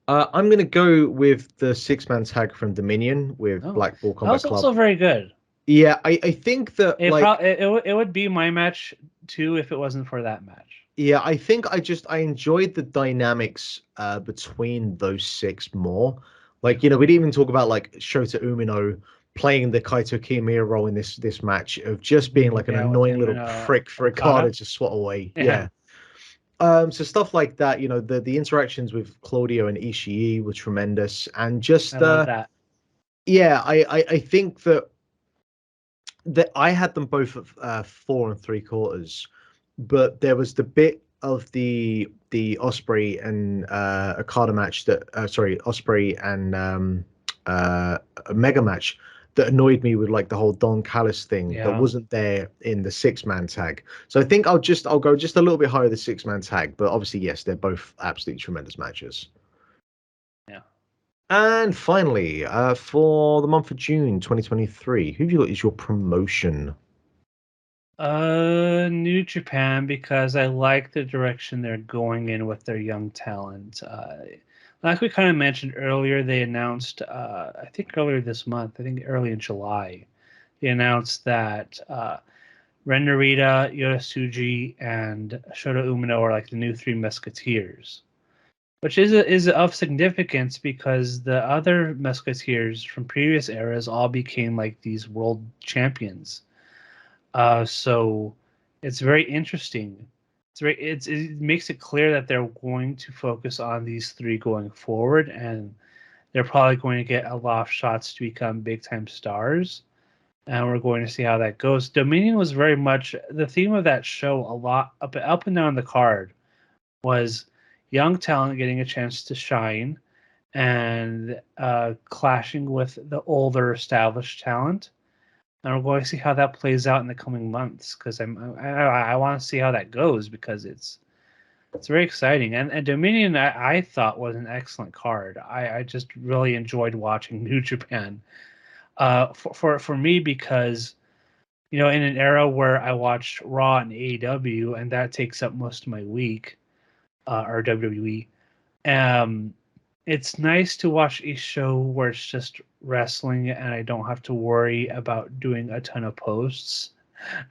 I'm going to go with the six-man tag from Dominion with Oh, Blackpool that Combat was Club. also very good. Yeah, I think that It would be my match too if it wasn't for that match. yeah, I think I enjoyed the dynamics between those six more. Like, we didn't even talk about like Shota Umino playing the Kaito Kiyomiya role in this match of just being like an Yeah, with annoying him little and prick for Okada Okada. to swat away. Yeah, Yeah. So stuff like that, the interactions with Claudio and Ishii were tremendous, and I just love that. yeah, I think that I had them both at 4 3/4, but there was the bit of the Osprey and Okada match that sorry, Osprey and a mega match that annoyed me with like the whole Don Callis thing that Yeah, wasn't there in the six-man tag. So I think I'll go just a little bit higher the six-man tag, but obviously yes, they're both absolutely tremendous matches. yeah. And finally, for the month of June 2023, who have you got as your promotion? New Japan, because I like the direction they're going in with their young talent. Like we kind of mentioned earlier, they announced, I think earlier this month, I think early in July, they announced that Ren Narita, Yosuji, and Shota Umino are like the new Three Musketeers, which is of significance because the other Musketeers from previous eras all became like these world champions. So it's very interesting. It makes it clear that they're going to focus on these three going forward, and they're probably going to get a lot of shots to become big time stars. And we're going to see how that goes. Dominion was very much the theme of that show. A lot up and down the card was young talent getting a chance to shine and clashing with the older established talent, and we're going to see how that plays out in the coming months because I want to see how that goes because it's very exciting. And Dominion I thought was an excellent card. I just really enjoyed watching New Japan. For me because in an era where I watched Raw and AEW and that takes up most of my week, or WWE. Um, it's nice to watch a show where it's just wrestling and I don't have to worry about doing a ton of posts,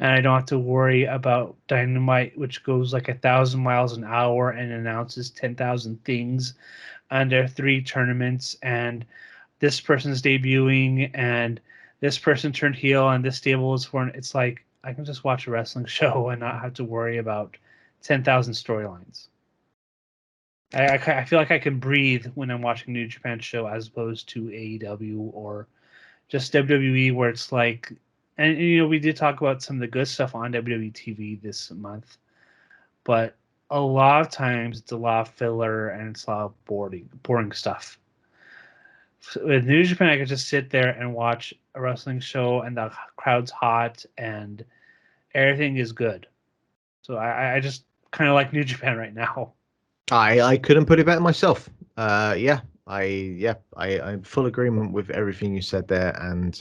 and I don't have to worry about Dynamite, which goes like 1,000 miles an hour and announces 10,000 things, and there are three tournaments, and this person's debuting, and this person turned heel, and this stable is for. It's like I can just watch a wrestling show and not have to worry about 10,000 storylines. I feel like I can breathe when I'm watching New Japan show as opposed to AEW or just WWE, where it's like, and we did talk about some of the good stuff on WWE TV this month, but a lot of times it's a lot of filler and it's a lot of boring stuff. With New Japan, I could just sit there and watch a wrestling show, and the crowd's hot and everything is good. So I just kind of like New Japan right now. I couldn't put it better myself. Yeah, I'm full agreement with everything you said there, and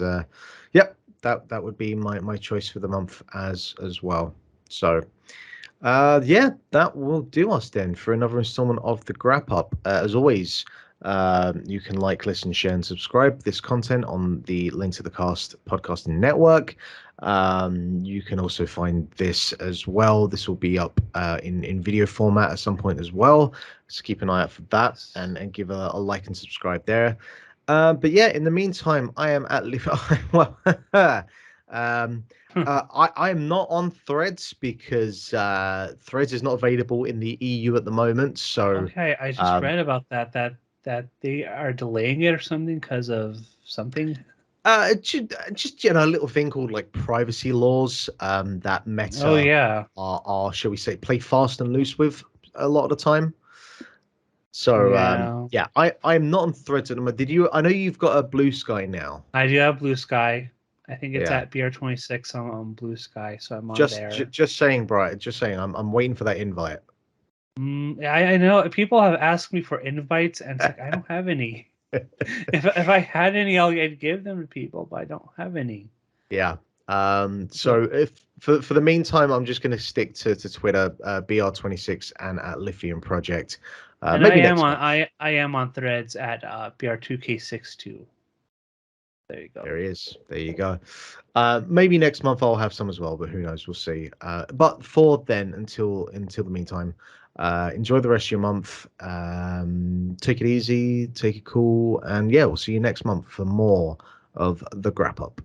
yep, that would be my choice for the month as well. So yeah, that will do us then for another installment of the Grap Up. As always, you can like, listen, share, and subscribe this content on the Link to the Cast podcasting network. You can also find this as well. This will be up in video format at some point as well. So keep an eye out for that and give a like and subscribe there. But yeah, in the meantime, I am at well. I am not on Threads because Threads is not available in the EU at the moment. So Okay, I just um, read about that they are delaying it or something because of something. Just a little thing called like privacy laws that Oh Meta yeah, are shall we say play fast and loose with a lot of the time. So yeah. yeah, I'm not on Threads at the moment. Did you? I know you've got a Blue Sky now. I do have Blue Sky. I think it's Yeah, at BR26 on Blue Sky, so I'm on just there. just saying, Brian. Just saying, I'm waiting for that invite. I know people have asked me for invites, and it's like I don't have any. If I had any, I'd give them to people, but I don't have any. Yeah. So So, if for the meantime, I'm just going to stick to Twitter, BR26 and at Lithium Project. and Maybe next month. I am on Threads at BR2K62. There you go. There he is. There you go. Maybe next month I'll have some as well, but who knows? We'll see. But for then, until the meantime, enjoy the rest of your month. Take it easy, take it cool, and yeah, we'll see you next month for more of the Grap Up.